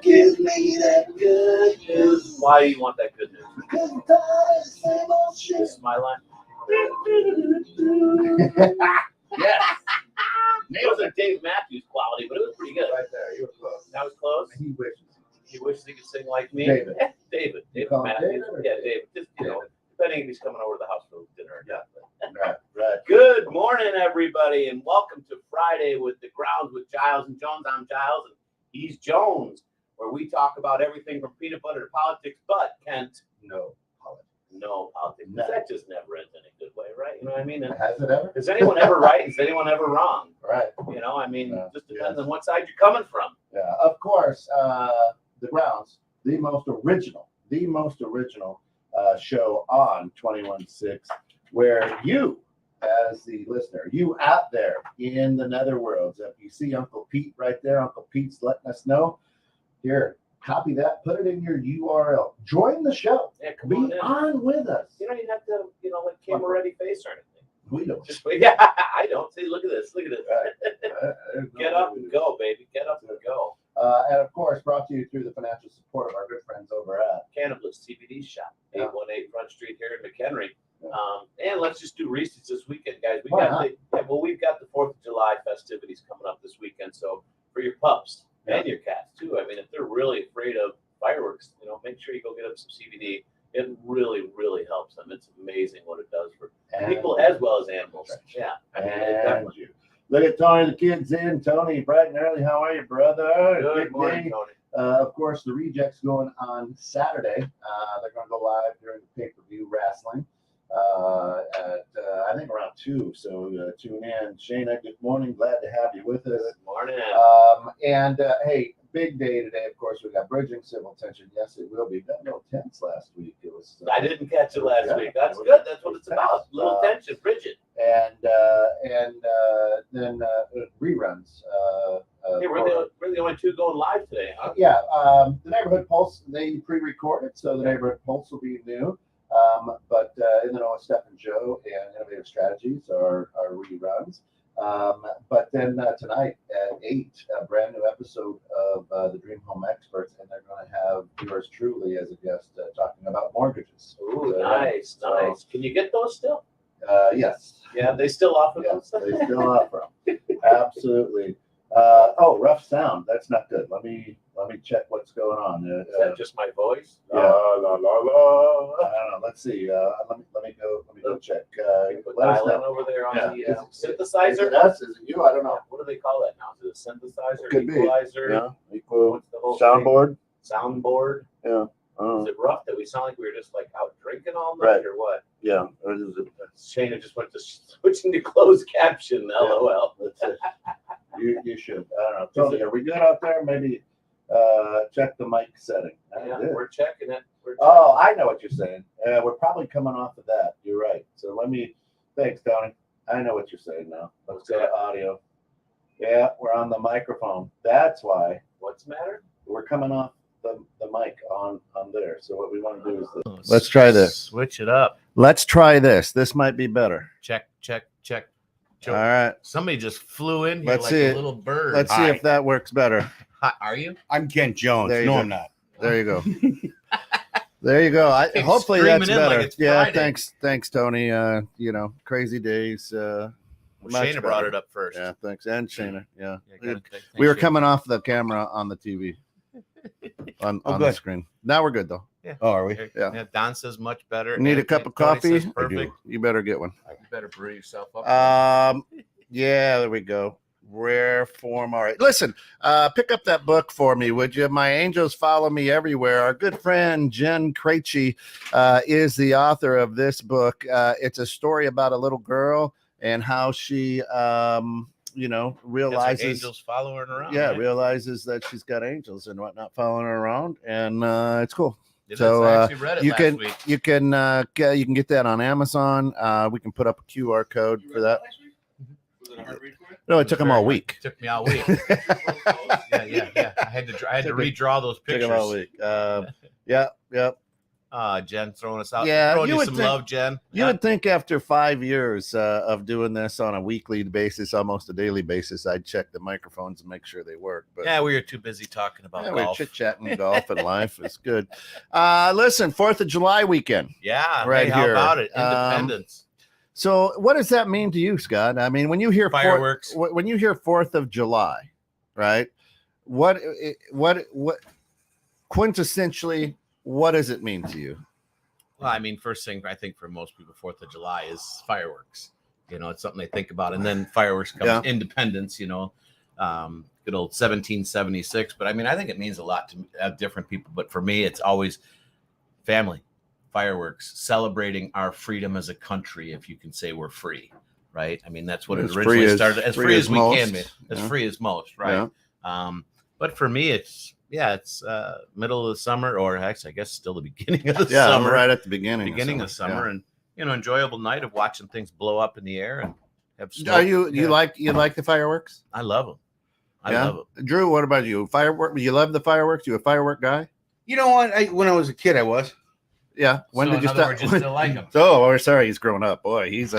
Give me that good news. Why do you want that good news? Because I'm tired of the same old shit. This is my line. Yes. It was like Dave Matthews quality, but it was pretty good. Right there. You were close. That was close. He wishes. He wishes he could sing like me. David. David You call him Matthews. David or Yeah, David? David. Just, you know, depending if he's coming over to the house for dinner or not. Right. Good morning, everybody, and welcome to Friday with the Grounds with Giles and Jones. I'm Giles, and he's Jones, where we talk about everything from peanut butter to politics, but Kent, No politics. no politics. No. That just never ends in a good way, right? You know what I mean? And Has it ever? is anyone ever right? Is anyone ever wrong? Right. You know, I mean, No. just depends on what side you're coming from. Yeah. Of course, the Grounds, the most original show on 21.6, where you, as the listener, you out there in the netherworlds, if you see Uncle Pete right there, Uncle Pete's letting us know. Here, copy that, put it in your URL. Join the show. Yeah, come Be on in. on with us. You don't even have to, like camera ready face or anything. We don't. Just wait. Yeah, I don't. See, look at this. Look at this. There's no Get way up we and do. go, baby. Get up and go. And of course, brought to you through the financial support of our good friends over at Cannabis CBD shop, Yeah. 818 Front Street here in McHenry. Yeah. And let's just do Reese's this weekend, guys. Why not? We've got the 4th of July festivities coming up this weekend. So for your pups Yeah. and your cats too. I mean, if they're really afraid of fireworks, make sure you go get them some CBD. It really, really helps them. It's amazing what it does for people as well as animals. Yeah. I mean, it And definitely. you. Look at Tony, the kids in. Tony, bright and early. How are you, brother? Good morning, day. Tony. Of course, the Rejects going on Saturday. They're going to go live during the pay-per-view wrestling at I think around 2. So tune in. Shayna, good morning. Glad to have you with us. Good morning. Hey, big day today. Of course, we got bridging civil tension. Yes, it will be. Got no tense last week. It was. I didn't catch it last Yeah, week. That's it was- good. That's what it's it was about. tense. Little tension, Bridget. And then reruns. Hey, we're the only two going live today, huh? Yeah, the Neighborhood Pulse, they pre-recorded, so the Neighborhood Pulse will be new. But in the know, Steph and Joe and Innovative Strategies are reruns. But then tonight at 8, a brand new episode of the Dream Home Experts, and they're going to have yours truly as a guest talking about mortgages. Ooh, So, nice. so- Can you get those still? Yes. Yeah, they still offer Yes, those. they still offer them. Absolutely. Rough sound. That's not good. Let me check what's going on. Is that just my voice? Yeah. La la la la. I don't know. Let's see. Let me go check. You put Let us dial in know. over there on Yeah. the Is it synthesizer. us? Is it you? I don't know. What do they call that now? Is it a synthesizer, Could be. equalizer? Yeah. Equal What's the whole soundboard. thing? Soundboard. Yeah. Is it rough that we sound like we were just like out drinking all night Right. or what? Yeah. Or is it? Shayna just went to switching to closed caption. LOL. That's it. You should. I don't know. Tony, are we good out there? Maybe check the mic setting. Yeah, we're checking it. Oh, I know what you're saying. We're probably coming off of that. You're right. So thanks, Tony. I know what you're saying now. Let's go to audio. Yeah, we're on the microphone. That's why What's the matter? we're coming off the mic on there. So what we want to do is this. Let's try this. Switch it up. Let's try this. This might be better. Check. All right. Somebody just flew in here Let's like see a it. little bird. Let's see if that works better. Hi, are you? I'm Kent Jones. There you No, go. I'm not. There you go. There you go. Keep Hopefully screaming that's in like better. it's Yeah, Friday. thanks, Tony. Crazy days. Well, Much Shayna brought better. it up first. Yeah, thanks. And Shayna. Yeah. Yeah, gotta thank We were Shayna. coming off the camera on the TV. On the good. screen. Now we're good though. Oh, are we? Yeah. Don says much better. Need a And cup of Tony coffee? says perfect. You better get one. You better brew yourself up. Yeah, there we go. Rare form. All right. Listen, pick up that book for me, would you? My Angels Follow Me Everywhere. Our good friend Jen Krejci is the author of this book. It's a story about a little girl and how she It's like realizes angels following her around. yeah, right? realizes that she's got angels and whatnot following her around, and it's cool. It So, is. I actually read it You last can week. you can get that on Amazon. We can put up a QR code for that. No, it took them all week. Took me all week. Yeah. I had to redraw those Took them all pictures. week. Yeah. Jen throwing us out. Yeah, throwing you you would some think- love, Jen. You would think after 5 years of doing this on a weekly basis, almost a daily basis, I'd check the microphones and make sure they work. But Yeah, we were too busy talking about we're golf. chit chatting golf and life is good. Listen, 4th of July weekend. Yeah, Right hey, how here. about it? Independence. So, what does that mean to you, Scott? I mean, when you hear Fireworks. when you hear 4th of July, right? What quintessentially, what does it mean to you? Well, I mean, first thing I think for most people, 4th of July is fireworks. It's something they think about, and then fireworks comes Independence. Good old 1776. But I mean, I think it means a lot to different people. But for me, it's always family, fireworks, celebrating our freedom as a country. If you can say we're free, right? I mean, that's what it originally started. As free as we can be, as free as most, right? Yeah. But for me, it's middle of the summer, or actually, I guess still the beginning of the summer. Right at the beginning. Beginning of summer, and enjoyable night of watching things blow up in the air and have smoke. Are you like the fireworks? I love them. I love them. Drew, what about you? Firework? You love the fireworks? You a firework guy? You know what? When I was a kid, I was. Yeah. When So did you in other stop? words, you still like them? Oh, we're sorry. He's grown up. Boy, he's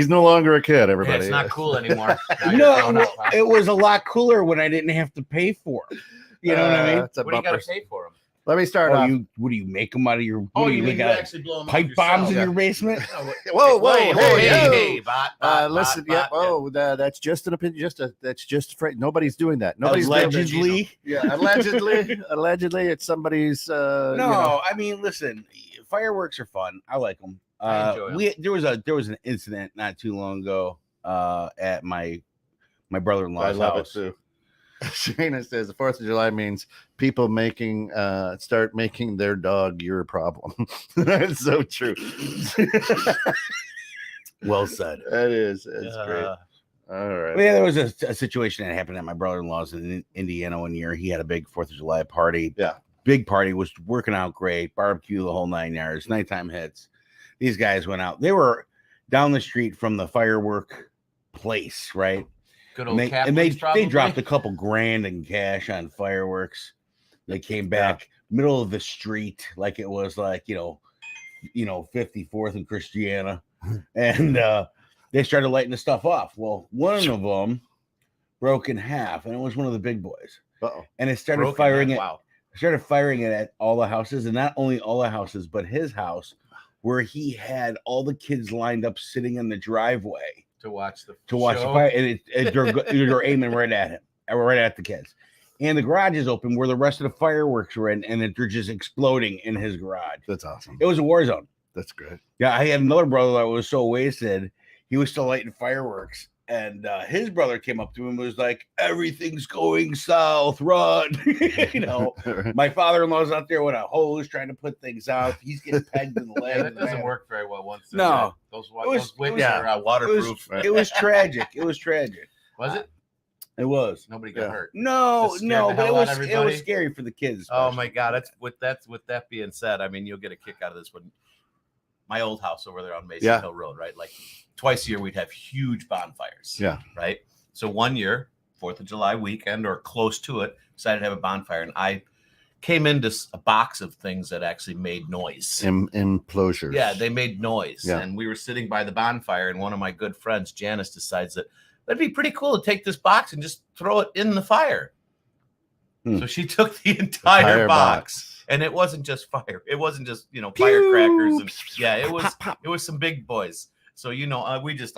no longer a kid. Everybody. It's not cool anymore. Now you're grown No, up, huh? it was a lot cooler when I didn't have to pay for them. You know what I mean? It's a What do you got to bumper. pay for them? Let me start off. What do you make them out of your? Oh, what do you mean you got actually blow them up pipe bombs in yourself? your basement? Whoa, Hey, listen, that's just an opinion. That's just afraid. Nobody's doing that. Nobody's Allegedly. Allegedly, it's somebody's. No, I mean, listen, fireworks are fun. I like them. I enjoy 'em. There was an incident not too long ago at my brother-in-law's I love house. it too. Shayna says the 4th of July means people start making their dog your problem. That's so true. Well said. That is. It's great. All right. Well, yeah, there was a situation that happened at my brother-in-law's in Indiana one year. He had a big 4th of July party. Yeah. Big party, was working out great, barbecue, the whole 9 yards, nighttime hits. These guys went out. They were down the street from the firework place, right? Good old They dropped a couple grand in cash on fireworks. They came back middle of the street, like it was 54th and Christiana, and they started lighting the stuff off. Well, one of them broke in half, and it was one of the big boys. Uh-oh. And it started firing it. Started firing it at all the houses, and not only all the houses, but his house, where he had all the kids lined up sitting in the driveway to watch the fire, and they're aiming right at him, right at the kids. And the garage is open where the rest of the fireworks were in, and they're just exploding in his garage. That's awesome. It was a war zone. That's great. Yeah, I had another brother that was so wasted, he was still lighting fireworks. And his brother came up to him and was like, "Everything's going south, run." My father-in-law's out there with a hose trying to put things out. He's getting pegged in the leg. Yeah, that doesn't work very well once. No. Those wicks are waterproof. It was tragic. It was tragic. Was it? It was. Nobody got hurt. No, That scared the but hell out of it everybody? was scary for the kids. Oh my God! With that being said, I mean, you'll get a kick out of this one. My old house over there on Mason Hill Road, right? Like twice a year, we'd have huge bonfires. Yeah. Right. So one year, 4th of July weekend or close to it, decided to have a bonfire, and I came into a box of things that actually made noise. Implosions. Yeah, they made noise. Yeah. And we were sitting by the bonfire, and one of my good friends, Janice, decides that that'd be pretty cool to take this box and just throw it in the fire. So she took the entire box. And it wasn't just fire. It wasn't just, firecrackers. And it was some big boys. So, we just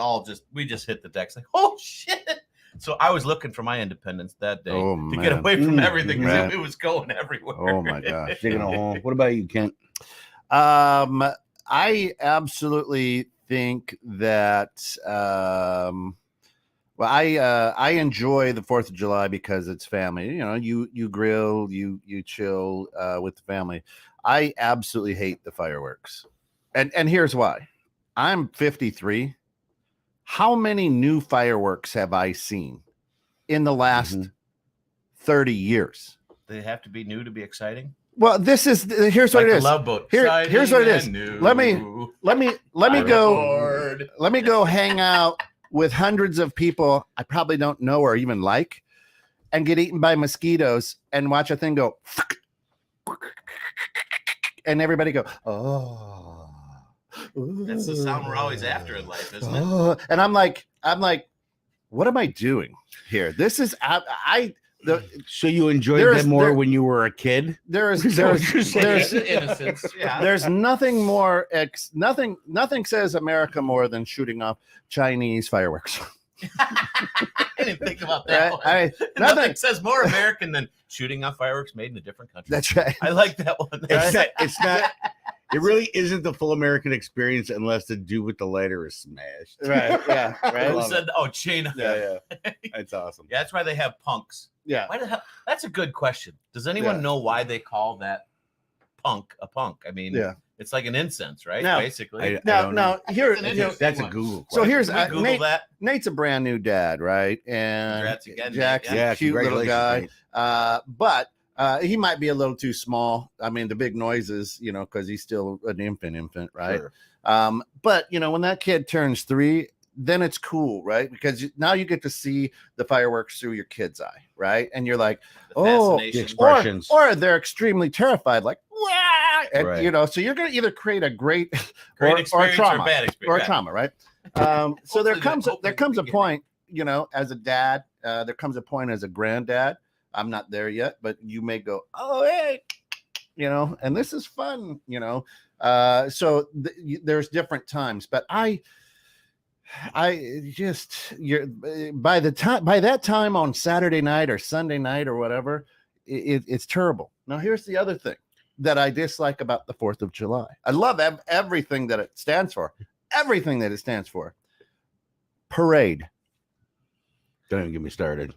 hit the decks like, oh shit. So I was looking for my independence that day to get away from everything because it was going everywhere. Oh my gosh. Taking it home. What about you, Kent? I absolutely think that I enjoy the 4th of July because it's family. You grill, you chill with the family. I absolutely hate the fireworks. And here's why. I'm 53. How many new fireworks have I seen? in the last 30 years. They have to be new to be exciting. Well, here's what Like it the is. Love Boat. Here's what it is. New. Let me go hang out with hundreds of people I probably don't know or even like, and get eaten by mosquitoes and watch a thing go, and everybody go, oh. That's the sound we're always after in life, isn't it? And I'm like, what am I doing here? This is So you enjoyed them more when you were a kid? There's Innocence. Yeah. There's nothing more nothing says America more than shooting off Chinese fireworks. I didn't think about that. Nothing says more American than shooting off fireworks made in a different country. That's right. I like that one. It's not. It really isn't the full American experience unless the dude with the lighter is smashed. Right. Yeah. Right. Who said, China? Yeah. That's awesome. Yeah, that's why they have punks. Yeah. Why the hell? That's a good question. Does anyone know why they call that punk a punk? I mean, it's like an incense, right? Now, basically. Now here, that's a Google question. So here's Google that. Nate's a brand new dad, right? And Congrats again, Jack's Nate. a cute little guy. Nate. But he might be a little too small. I mean, the big noises, because he's still an infant, right? Sure. But when that kid turns 3, then it's cool, right? Because now you get to see the fireworks through your kid's eye, right? And you're like, The expressions. or they're extremely terrified, like, wah! And, Right. so you're going to either create a great Experience or trauma, or bad experience. or trauma, right? So there comes a beginning. point, as a dad, there comes a point as a granddad. I'm not there yet, but you may go, oh, hey, and this is fun, so there's different times, but I just by that time on Saturday night or Sunday night or whatever, it's terrible. Now, here's the other thing that I dislike about the 4th of July. I love everything that it stands for. Everything that it stands for. Parade. Don't even get me started.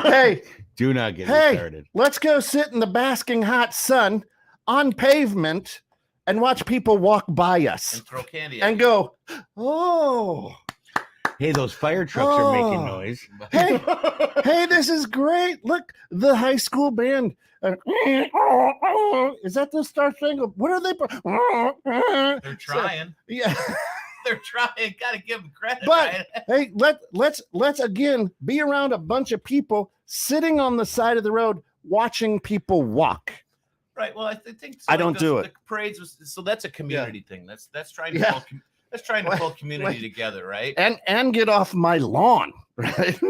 Hey, do not get me started. Let's go sit in the basking hot sun on pavement and watch people walk by us And throw candy and go, oh. Hey, those fire trucks are making noise. Hey, this is great. Look, the high school band. Is that the Star Spangled? What are they? They're trying. Yeah. They're trying. Got to give them credit. But right? hey, let's again be around a bunch of people sitting on the side of the road watching people walk. Right. Well, I think so. I don't do it. The parades so that's a community thing. That's trying to pull community together, right? And get off my lawn, right?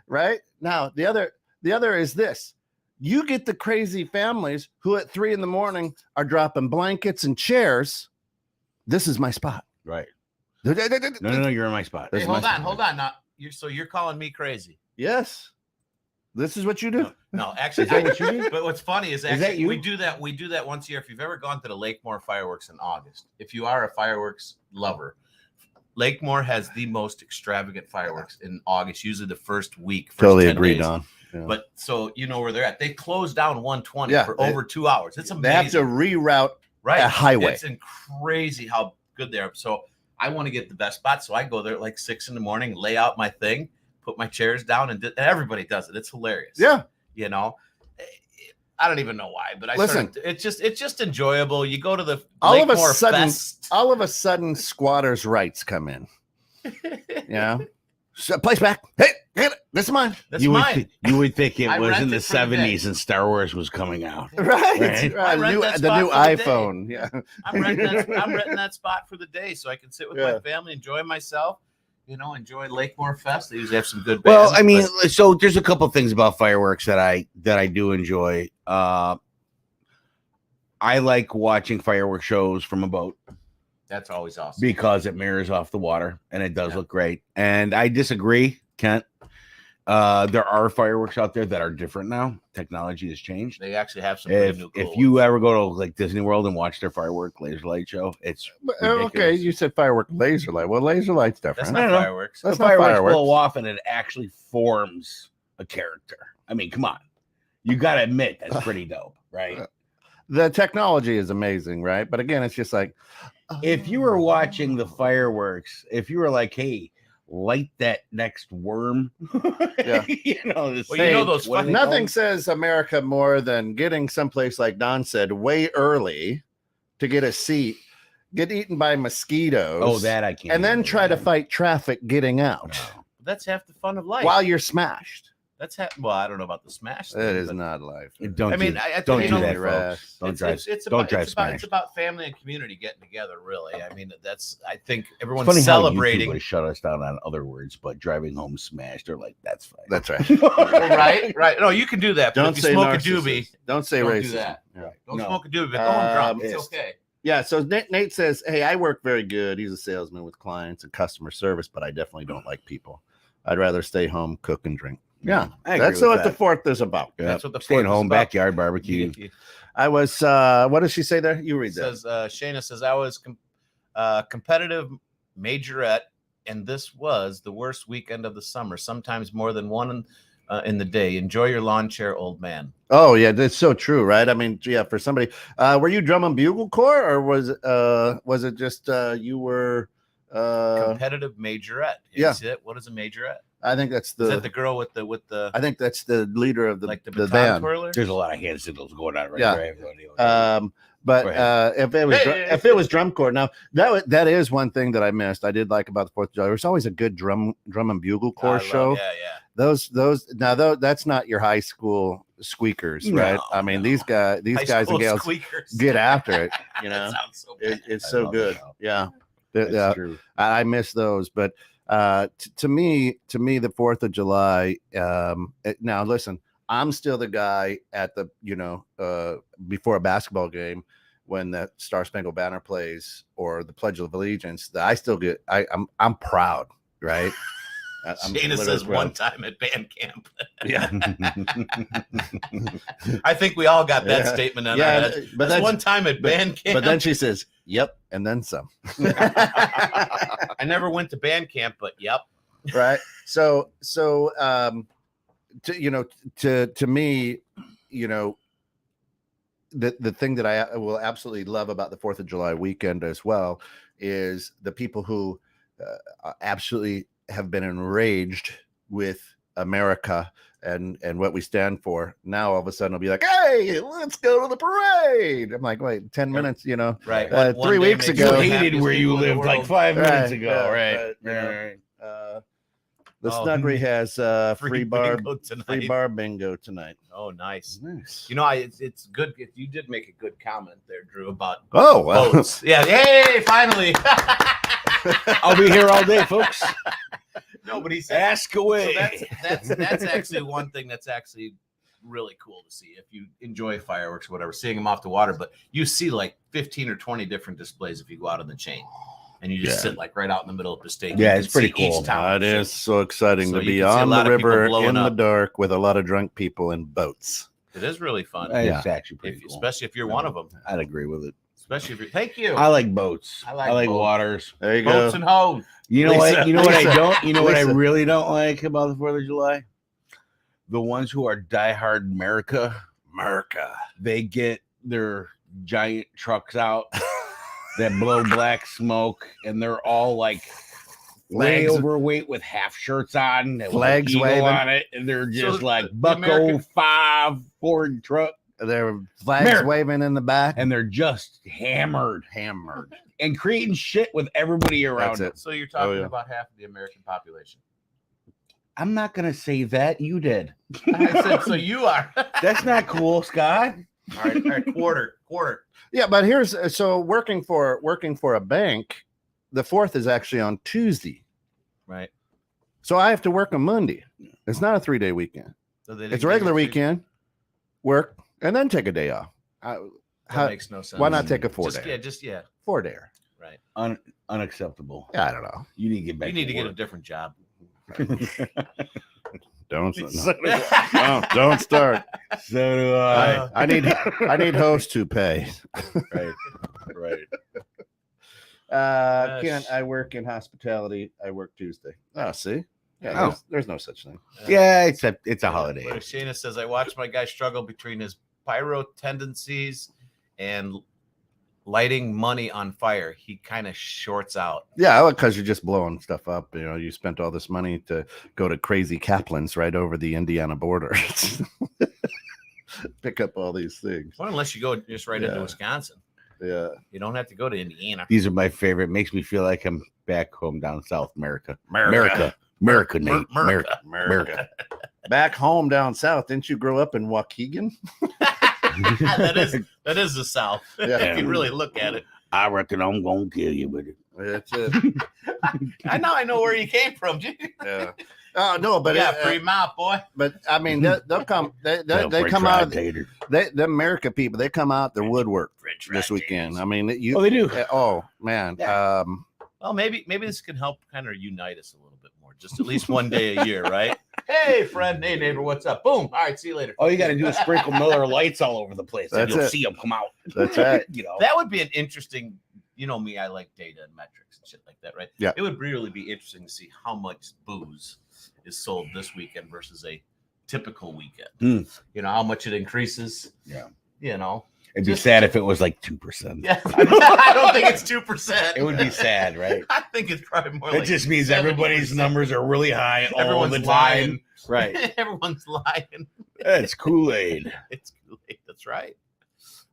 Right now, the other is this. You get the crazy families who at 3 a.m. are dropping blankets and chairs. This is my spot. Right. No, you're in my spot. Hey, hold on. Now, you're calling me crazy. Yes. This is what you do. No, actually, Is that what you do? But what's funny is that actually you? we do that once a year. If you've ever gone to the Lakemore fireworks in August, if you are a fireworks lover, Lakemore has the most extravagant fireworks in August, usually the first week. Totally 10 agreed days. on. Yeah. But so you know where they're at. They close down 120 for they- over 2 hours. It's amazing. They have to reroute right a highway. It's crazy how good they are. So I want to get the best spot. So I go there at like 6 a.m, lay out my thing, put my chairs down, and everybody does it. It's hilarious. Yeah. I don't even know why, but it's just enjoyable. You go to the all of a sudden squatters' rights come in. So, place back. Hey, this is mine. You would think it was in the 70s and Star Wars was coming out. Right. I rent that The new spot for the iPhone. Yeah. I'm renting that spot for the day so I can sit with my family, enjoy myself. Enjoy Lakemore Fest. They usually have some good bands. Well, I mean, so there's a couple things about fireworks that I do enjoy. I like watching fireworks shows from a boat. That's always awesome because it mirrors off the water and it does look great. And I disagree, Kent. There are fireworks out there that are different now. Technology has changed. They actually have some pretty new cool if you ever go to like Disney World and watch their firework laser light show, it's okay. You said firework laser light. Well, laser light's different. That's not fireworks. That's the not fireworks blow off and it actually forms a character. I mean, come on. You got to admit that's pretty dope, right? The technology is amazing, right? But again, it's just like if you were watching the fireworks, if you were like, hey, light that next worm. Yeah. You know, Well, you know those what do funny- they call Nothing them? says America more than getting someplace like Don said way early to get a seat, get eaten by mosquitoes. Oh, that I can't. and then handle, try to man. fight traffic getting out No. That's half the fun of life. while you're smashed. That's well, I don't know about the smash. That thing, is but- not life. Don't I mean, do, I don't you do know, that, rest. folks. Don't drive. It's don't about, drive it's about smashed. about family and community getting together. Really, I mean, I think It's everyone's funny how YouTube celebrating. would shut us down on other words, but driving home smashed, they're like, that's fine. That's right. right. No, you can do that. But Don't if you say smoke narcissist. a doobie, Don't say don't racism. do that. Yeah. Don't No. smoke a doobie. But go home drunk. It's Yes. okay. Yeah, so Nate says, "Hey, I work very good. He's a salesman with clients and customer service, but I definitely don't like people. I'd rather stay home, cook, and drink." Yeah, I agree that's with what the that. fourth is about. Yeah. That's what the Staying fourth is home, about. backyard barbecue. I was. What does she say there? You read It that. says Shayna says I was competitive majorette, and this was the worst weekend of the summer. Sometimes more than one in the day. Enjoy your lawn chair, old man. Oh yeah, that's so true, right? I mean, yeah, for somebody, were you drum and bugle corps, or was it just you were? Competitive majorette. yeah. You see it? What is a majorette? I think that's Is that the. the girl with the I think that's the leader of the like the the baton band. twirler? There's a lot of hand signals going on right Yeah. there. But Go ahead. if it was drum corps, now that is one thing that I missed. I did like about the 4th of July. There's always a good drum and bugle I corps love- show. Yeah. Those now though that's not your high school squeakers, right? No, I mean no. these High guys and school gals squeakers. get after it. You That know, sounds so bad. it's I so love good. it, though. Yeah, That's true. I miss those, but to me, the 4th of July. Now listen, I'm still the guy at the before a basketball game when the Star Spangled Banner plays or the Pledge of Allegiance. That I still get. I'm proud, right? I'm Shayna literally says proud. one time at band camp. Yeah, I think we all got that Yeah. statement in Yeah, our heads. but That's then- one time at band camp. but then she says, "Yep," and then some. I never went to band camp, but yep. Right. So to me, the thing that I will absolutely love about the 4th of July weekend as well is the people who absolutely have been enraged with America and what we stand for. Now all of a sudden it'll be like, hey, let's go to the parade. I'm like, wait, 10 minutes, Right. 3 weeks makes ago. the You hated happiest where you people in the lived like world. 5 minutes Right, ago, yeah, right? but, Right. The Oh, Snuggery has free bar bingo tonight. free bar bingo tonight. Oh, nice. Nice. You know, it's good. You did make a good comment there, Drew, about Oh well. boats. Yeah. Hey, finally. I'll be here all day, folks. No, but he said Ask away. So that's actually one thing that's actually really cool to see if you enjoy fireworks or whatever, seeing them off the water. But you see like 15 or 20 different displays if you go out on the chain, and you just Yeah. sit like right out in the middle of the state. Yeah, You it's can pretty see each cool. town. It is so exciting So to you be can see a on lot the of people river blowing in the up. dark with a lot of drunk people in boats. It is really fun, It's actually pretty if, cool. especially if you're one of them. I'd agree with it. Especially if you're. Thank you. I like boats. I I like like boats. waters. There you Boats go. and hoes. You know Lisa, what? You know what Lisa, I don't. You know what I Lisa. really don't like about the 4th of July? The ones who are diehard America. They get their giant trucks out that blow black smoke, and they're all like way Flags- overweight with half shirts on, that Flags with waving. on it, and they're just So like the Bucko American- 5 Ford truck, There are flags America. waving in the back. and they're just hammered and creating shit with everybody around That's them. it. So you're talking yeah. about half of the American population. I'm not gonna say that. You did. I said, so you are. That's not cool, Scott. All right, quarter. Yeah, but here's so working for a bank, the 4th is actually on Tuesday. Right. So I have to work on Monday. It's not a 3-day weekend. So they didn't It's a give regular you- weekend, work, and then take a day off. That How, makes no sense. why not take a 4 Just, day? yeah. 4 day. Right. Unacceptable. Yeah, I don't know. You need to get back. You need to get a work. different job. Don't So do don't start. So do I. I need hosts to pay. Right. Can't I work in hospitality? I work Tuesday. Oh, see, yeah, Oh. there's no such thing. Yeah, it's a holiday. What if Shayna says, I watched my guy struggle between his pyro tendencies and lighting money on fire, he kind of shorts out. Yeah, because you're just blowing stuff up. You know, you spent all this money to go to Crazy Kaplan's right over the Indiana border. Pick up all these things. Well, unless you go just right into Wisconsin. Yeah. You don't have to go to Indiana. These are my favorite. Makes me feel like I'm back home down south, America. America. Nate. America. Back home down south. Didn't you grow up in Waukegan? that is the South. Yeah. If you really look at it. I reckon I'm gonna kill you with it. That's it. I know where you came from. Yeah. Oh no, but yeah, free mouth, boy. But I mean, they'll come. They come out. The America people. They come out their woodwork this weekend. I mean, you. Oh, they do. Oh man. Yeah. Well, maybe this can help kind of unite us a little bit more. Just at least one day a year, right? Hey, friend. Hey, neighbor. What's up? Boom. All right. See you later. All you got to do is sprinkle Miller lights all over the place, and you'll see them come out. That's right. That would be an interesting. You know me. I like data and metrics and shit like that, right? Yeah. It would really be interesting to see how much booze is sold this weekend versus a typical weekend. You know how much it increases. Yeah. You know. It'd be sad if it was like 2%. Yeah, I don't think it's 2%. It would be sad, right? I think it's probably more. It like just means 70%. everybody's numbers are really high all Everyone's the time. lying. Right. Everyone's lying. It's Kool-Aid. It's Kool-Aid. That's right.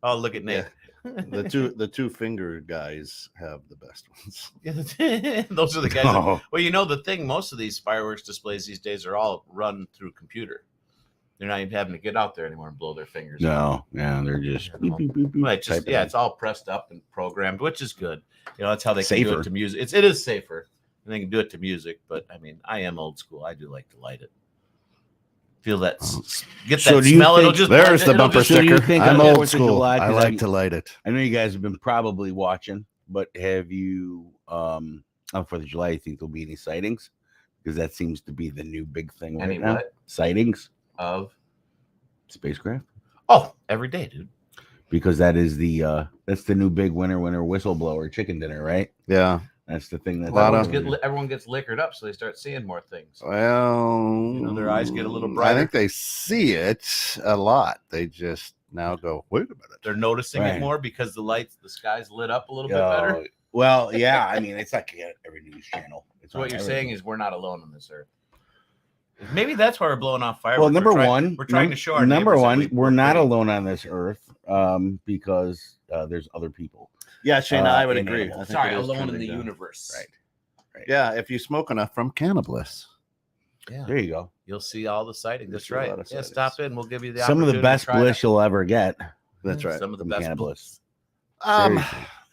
Oh, look at Nate. Yeah. The two finger guys have the best ones. Yeah, those are the guys. Oh. Well, you know the thing. Most of these fireworks displays these days are all run through computer. They're not even having to get out there anymore and blow their fingers. No, yeah, they're just Right, just it's all pressed up and programmed, which is good. You know, that's how they can do it to music. It is safer, and they can do it to music. But I mean, I am old school. I do like to light it. Feel that, get that smell. It'll just there's the bumper sticker. I'm old school. I like to light it. I know you guys have been probably watching, but have you on 4th of July? You think there'll be any sightings? Because that seems to be the new big thing right now. Sightings of spacecraft. Oh, every day, dude. Because that is that's the new big winter whistleblower chicken dinner, right? Yeah. That's the thing that everyone gets liquored up, so they start seeing more things. Well, you know, their eyes get a little brighter. I think they see it a lot. They just now go, wait a minute. They're noticing it more because the sky's lit up a little bit better. Well, yeah. I mean, it's like every news channel. So what you're saying is we're not alone on this earth. Maybe that's why we're blowing off fireworks. Well, number one, we're trying to show our number one, that we're not alone on this earth because there's other people. Yeah, Shane, I would agree. Sorry, alone in the universe. Right. Yeah, if you smoke enough from cannabis. Yeah, there you go. You'll see all the sightings. That's right. Yeah, stop in. We'll give you the some of the best bliss you'll ever get. That's right. Some of the best bliss. Well,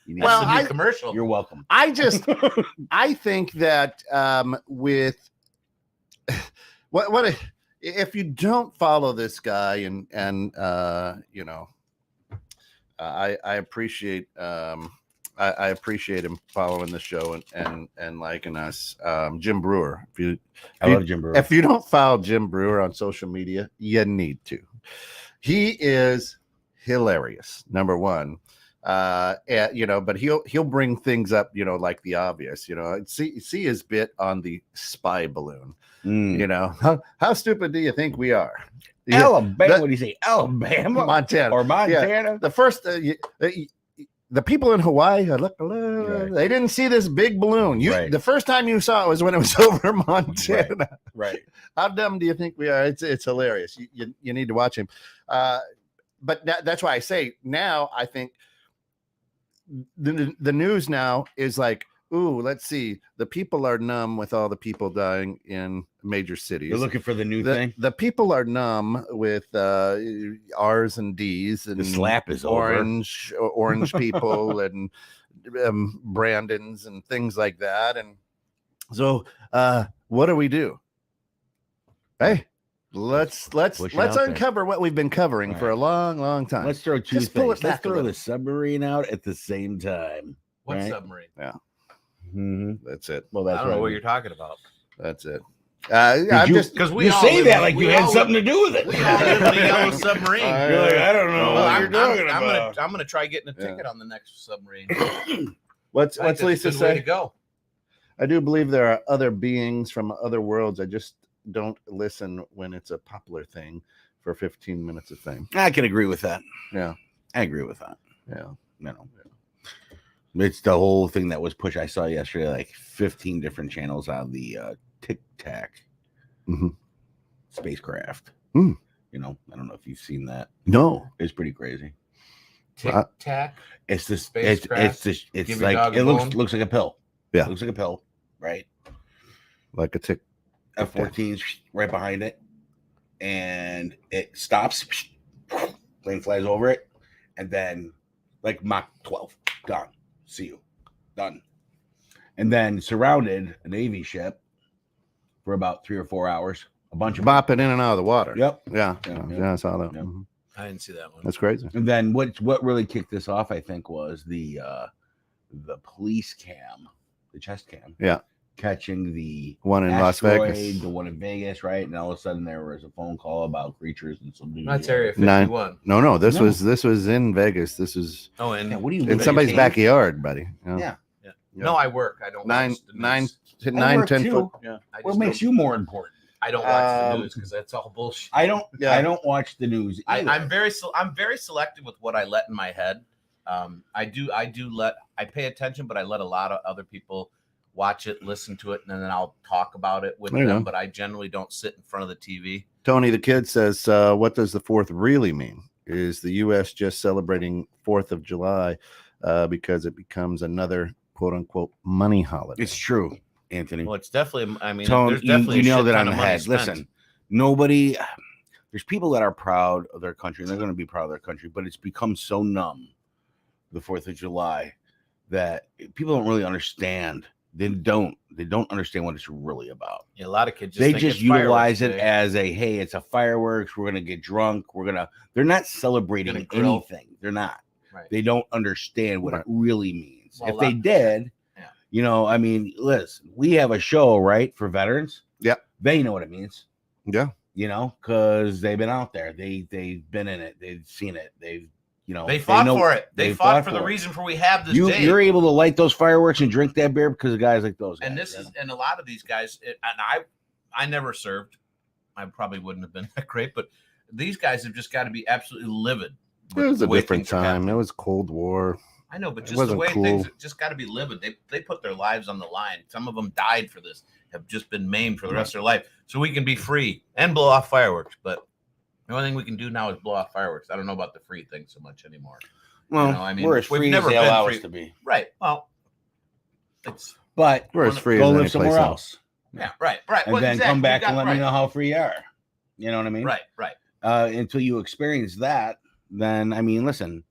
I commercial. You're welcome. I think that with what if you don't follow this guy and you know, I appreciate I appreciate him following the show and liking us. Jim Brewer. I love Jim Brewer. If you don't follow Jim Brewer on social media, you need to. He is hilarious. Number one. You know, but he'll bring things up, you know, like the obvious, you know, see his bit on the spy balloon. You know, how stupid do you think we are? Alabama. What do you say? Alabama, Montana, or Montana? Yeah. The first, the people in Hawaii, they didn't see this big balloon. The first time you saw it was when it was over Montana. Right. How dumb do you think we are? It's hilarious. You need to watch him. But that's why I say now I think the news now is like, ooh, let's see. The people are numb with all the people dying in major cities. You're looking for the new thing. The people are numb with R's and D's and the slap is orange people and Brandons and things like that. And so, what do we do? Hey. Let's uncover what we've been covering for a long time. Let's throw two things. Let's throw the submarine out at the same time. What submarine? Yeah, that's it. Well, that's I don't know what you're talking about. That's it. Because we say that like you had something to do with it. We all live in the yellow submarine. You're like, I don't know what you're talking about. I'm gonna try getting a ticket on the next submarine. What's Lisa say? Way to go. I do believe there are other beings from other worlds. I just don't listen when it's a popular thing for 15 minutes of fame. I can agree with that. Yeah, I agree with that. Yeah, you know. It's the whole thing that was pushed. I saw yesterday, like 15 different channels on the Tic Tac spacecraft. Mm. You know, I don't know if you've seen that. No. It's pretty crazy. Tic Tac. It's this. Spacecraft? It's Give your like dog a it bone? looks like a pill. Yeah. It looks like a pill, right? Like a tick. F-14's right behind it, and it stops. Plane flies over it, and then like Mach 12, done. See you, done. And then surrounded a Navy ship for about 3 or 4 hours. A bunch of Bopping in and out of the water. Yep. Yeah. Yeah, Yeah, I saw that. Yep. Mhm. I didn't see that one. That's crazy. And then what really kicked this off, I think, was the police cam, the chest cam. Yeah. Catching the One in Las asteroid, Vegas. the one in Vegas, right? And all of a sudden there was a phone call about creatures and some dude. That's Area Nine. 51. No, this No. was in Vegas. This was Oh, and Yeah, what do you in live somebody's cave? backyard, buddy. You know? Yeah. no, I work. I don't Nine, watch the news. nine, I 9, work 10 too. foot. Yeah. I What just makes you more important? I don't watch the Um, news because that's all bullshit. I don't. Yeah. I don't watch the news. Either. I'm very selective with what I let in my head. I pay attention, but I let a lot of other people watch it, listen to it, and then I'll talk about it with There you them. go. But I generally don't sit in front of the TV. Tony the Kid says, what does the 4th really mean? Is the U.S. just celebrating 4th of July because it becomes another quote unquote money holiday? It's true, Anthony. Well, it's definitely. I mean, Tone, there's definitely you a nailed shit it ton on the of money head. spent. Listen, nobody. There's people that are proud of their country, and they're going to be proud of their country, but it's become so numb, the 4th of July, that people don't really understand. They don't understand what it's really about. Yeah, a lot of kids They think just it's fireworks utilize it day. as a, hey, it's a fireworks. We're gonna get drunk. They're not celebrating Gonna grill. anything. They're not. Right. They don't understand what Right. it really means. Well, If they did, yeah. you know, I mean, listen, we have a show, right, for veterans. Yep. They know what it means. Yeah. You know, because they've been out there. They've been in it. They've seen it. They fought know- for it. They they fought for the it. reason for we have this day. You're able to light those fireworks and drink that beer because of guys like those guys. And this right? is, and a lot of these guys, I never served. I probably wouldn't have been that great, but these guys have just got to be absolutely livid. It was the a way different things are happening. time. It was Cold War. I know, but It just the wasn't way cool. things just got to be livid. They put their lives on the line. Some of them died for this, have just been maimed for the rest of their life, so we can be free and blow off fireworks. But the only thing we can do now is blow off fireworks. I don't know about the free thing so much anymore. Well, you know, I mean, we're as we've free as never they been allow free. us to be. Right. Well, it's But We're as free go as live any somewhere place else, yeah. Right. and Well, then exactly. come back You and got- let me know how free you are. You know what I mean? Right. Until you experience that, then I mean, listen,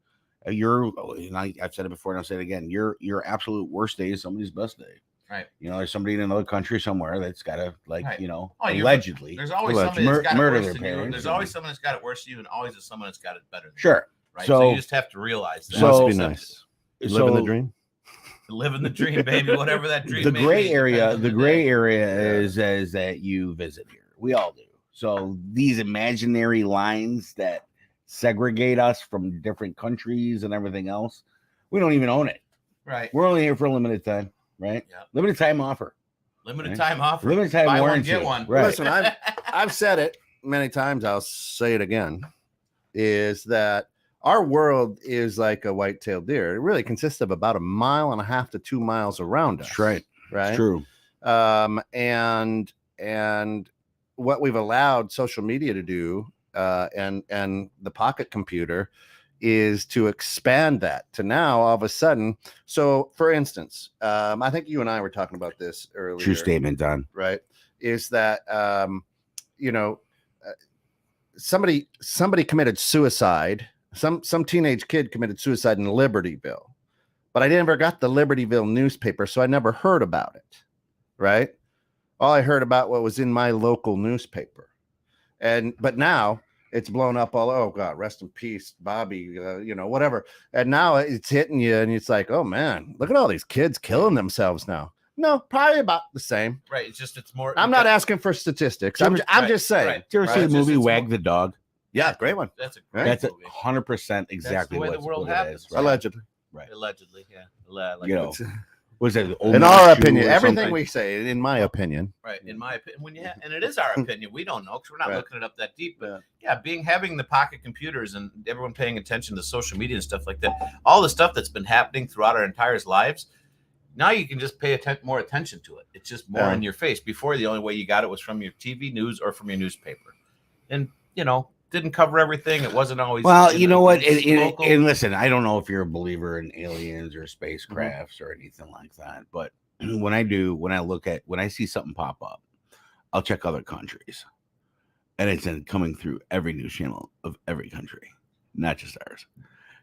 I've said it before and I'll say it again. Your absolute worst day is somebody's best day. Right. You know, there's somebody in another country somewhere that's got to, like, Right. you know, Oh, you're- allegedly. There's always Alleged. somebody that's got it Murder worse their than you. parents There's and- always someone that's got it worse than you, and always there's someone that's got it better than you. Sure. Right. So- So you just have to realize that. So- Must be Accept nice. it. Living the dream. Living the dream, baby. Whatever that dream. The may gray be, area, depends on the day. gray area Yeah. is that you visit here. We all do. So these imaginary lines that segregate us from different countries and everything else, we don't even own it. Right. We're only here for a limited time, right? Yeah. Limited time offer. Limited Right. time offer. Limited time Buy warranty. one, get one. Right. Listen, I've said it many times. I'll say it again. Is that our world is like a white-tailed deer? It really consists of about 1.5 miles to 2 miles around us. That's right. Right. It's true. And what we've allowed social media to do, and the pocket computer, is to expand that to now all of a sudden. So, for instance, I think you and I were talking about this earlier. True statement, Don. Right? Is that somebody committed suicide? Some teenage kid committed suicide in Libertyville, but I never got the Libertyville newspaper, so I never heard about it. Right? All I heard about what was in my local newspaper, but now it's blown up all. Oh God, rest in peace, Bobby. Whatever. And now it's hitting you, and it's like, oh man, look at all these kids killing themselves now. No, probably about the same. Right. It's more. I'm not asking for statistics. I'm Right, just saying. right. Did you ever see Right. the movie It's Wag more- the Dog? Yeah, great one. That's a Right. great That's movie. 100% exactly way what the world what it happens. is, right? Allegedly. Allegedly, yeah. You know, Was it the old In man our shoe opinion, or everything something? we say, in my opinion. Right. In my opinion, and it is our opinion. We don't know because we're not Right. looking it up that deep. But having the pocket computers and everyone paying attention to social media and stuff like that, all the stuff that's been happening throughout our entire lives, now you can just pay more attention to it. It's just more in your face. Before, the only way you got it was from your TV news or from your newspaper, and didn't cover everything. It wasn't always Well, you know what? local. And listen, I don't know if you're a believer in aliens or spacecrafts or anything like that, but when I see something pop up, I'll check other countries, and it's coming through every news channel of every country, not just ours.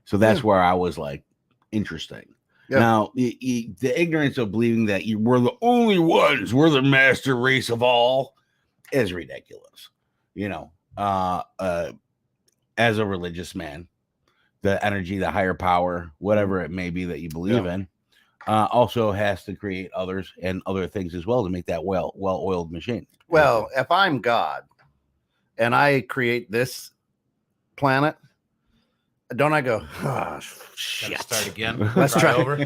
So that's where I was like, interesting. Yeah. Now, the ignorance of believing that we're the only ones, we're the master race of all, is ridiculous. As a religious man, the energy, the higher power, whatever it may be that you believe in, also has to create others and other things as well to make that well-oiled machine. Well, if I'm God and I create this planet, don't I go, oh, shit. Start again. Let's try over.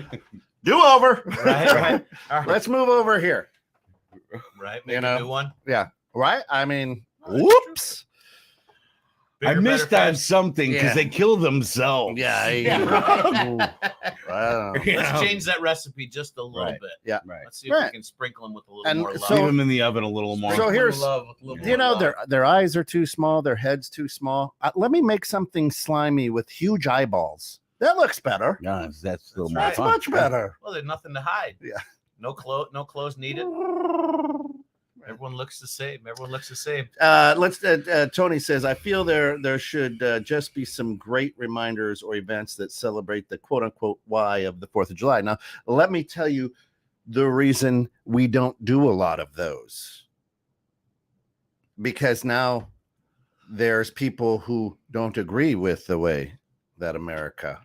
Do over. Right. Let's move over here. Right. Make a new one. Yeah. Right. I mean, whoops. I missed on something because they kill themselves. Let's change that recipe just a little bit. Yeah. Right. Let's see if we can sprinkle them with a little more love. Leave them in the oven a little more. So here's, their eyes are too small. Their head's too small. Let me make something slimy with huge eyeballs. That looks better. Yeah, that's a little more fun. Much better. Well, there's nothing to hide. Yeah. No clothes needed. Everyone looks the same. Tony says, I feel there should just be some great reminders or events that celebrate the quote unquote why of the 4th of July. Now, let me tell you the reason we don't do a lot of those. Because now there's people who don't agree with the way that America's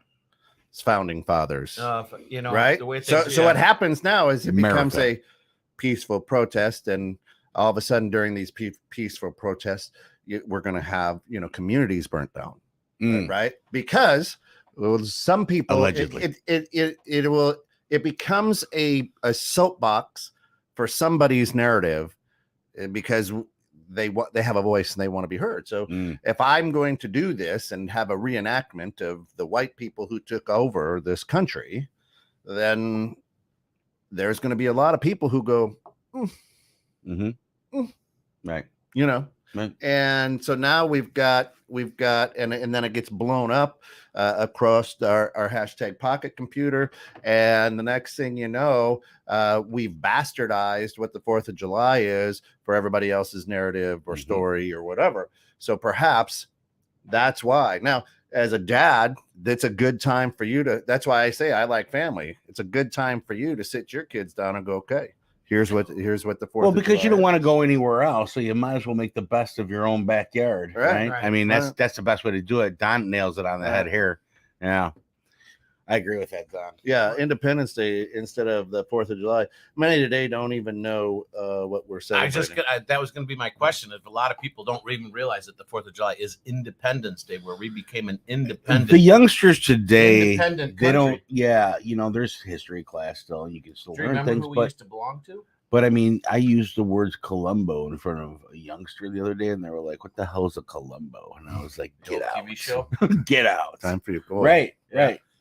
founding fathers, right? The way so what happens now is it becomes a peaceful protest, and all of a sudden during these peaceful protests, we're going to have, communities burnt down, right? Because some people, allegedly, it becomes a soapbox for somebody's narrative because they have a voice and they want to be heard. So if I'm going to do this and have a reenactment of the white people who took over this country, then there's going to be a lot of people who go, right. Right. And so now we've got, and then it gets blown up across our hashtag pocket computer. And the next thing you know, we've bastardized what the 4th of July is for everybody else's narrative or story or whatever. So perhaps that's why. Now, as a dad, that's a good time for you that's why I say I like family. It's a good time for you to sit your kids down and go, okay, here's what the 4th of July because you don't want to go anywhere else, so you might as well make the best of your own backyard, right? I mean, that's the best way to do it. Don nails it on the head here. Yeah, I agree with that, Don. Yeah, Independence Day instead of the 4th of July. Many today don't even know what we're celebrating. That was going to be my question. If a lot of people don't even realize that the 4th of July is Independence Day, where we became an independent. The youngsters today, they don't. Yeah, there's history class still. You can still learn things. Who we used to belong to? But I mean, I used the words Columbo in front of a youngster the other day, and they were like, "What the hell is a Columbo?" And I was like, "Get out, TV show, get out." Time for you to go. Right.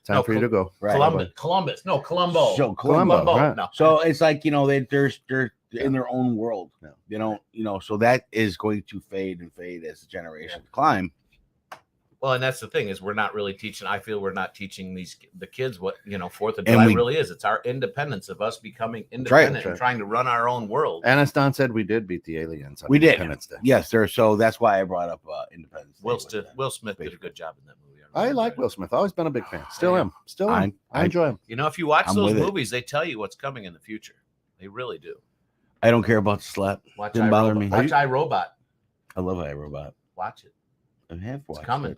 Time for you to go. Right. Columbus. No, Columbo. So Columbo. Right. No. So it's like they're in their own world. Yeah. So that is going to fade as the generations climb. Well, and that's the thing is we're not really teaching. I feel we're not teaching the kids what 4th of July really is. It's our independence of us becoming independent and trying to run our own world. And as Don said, we did beat the aliens. We did. Independence Day. Yes, sir. So that's why I brought up Independence Day. Will Smith did a good job in that movie. I like Will Smith. Always been a big fan. Still am. I enjoy him. If you watch those movies, they tell you what's coming in the future. They really do. I don't care about the slap. Didn't bother me. Watch iRobot. I love iRobot. Watch it. I have watched It's coming. it.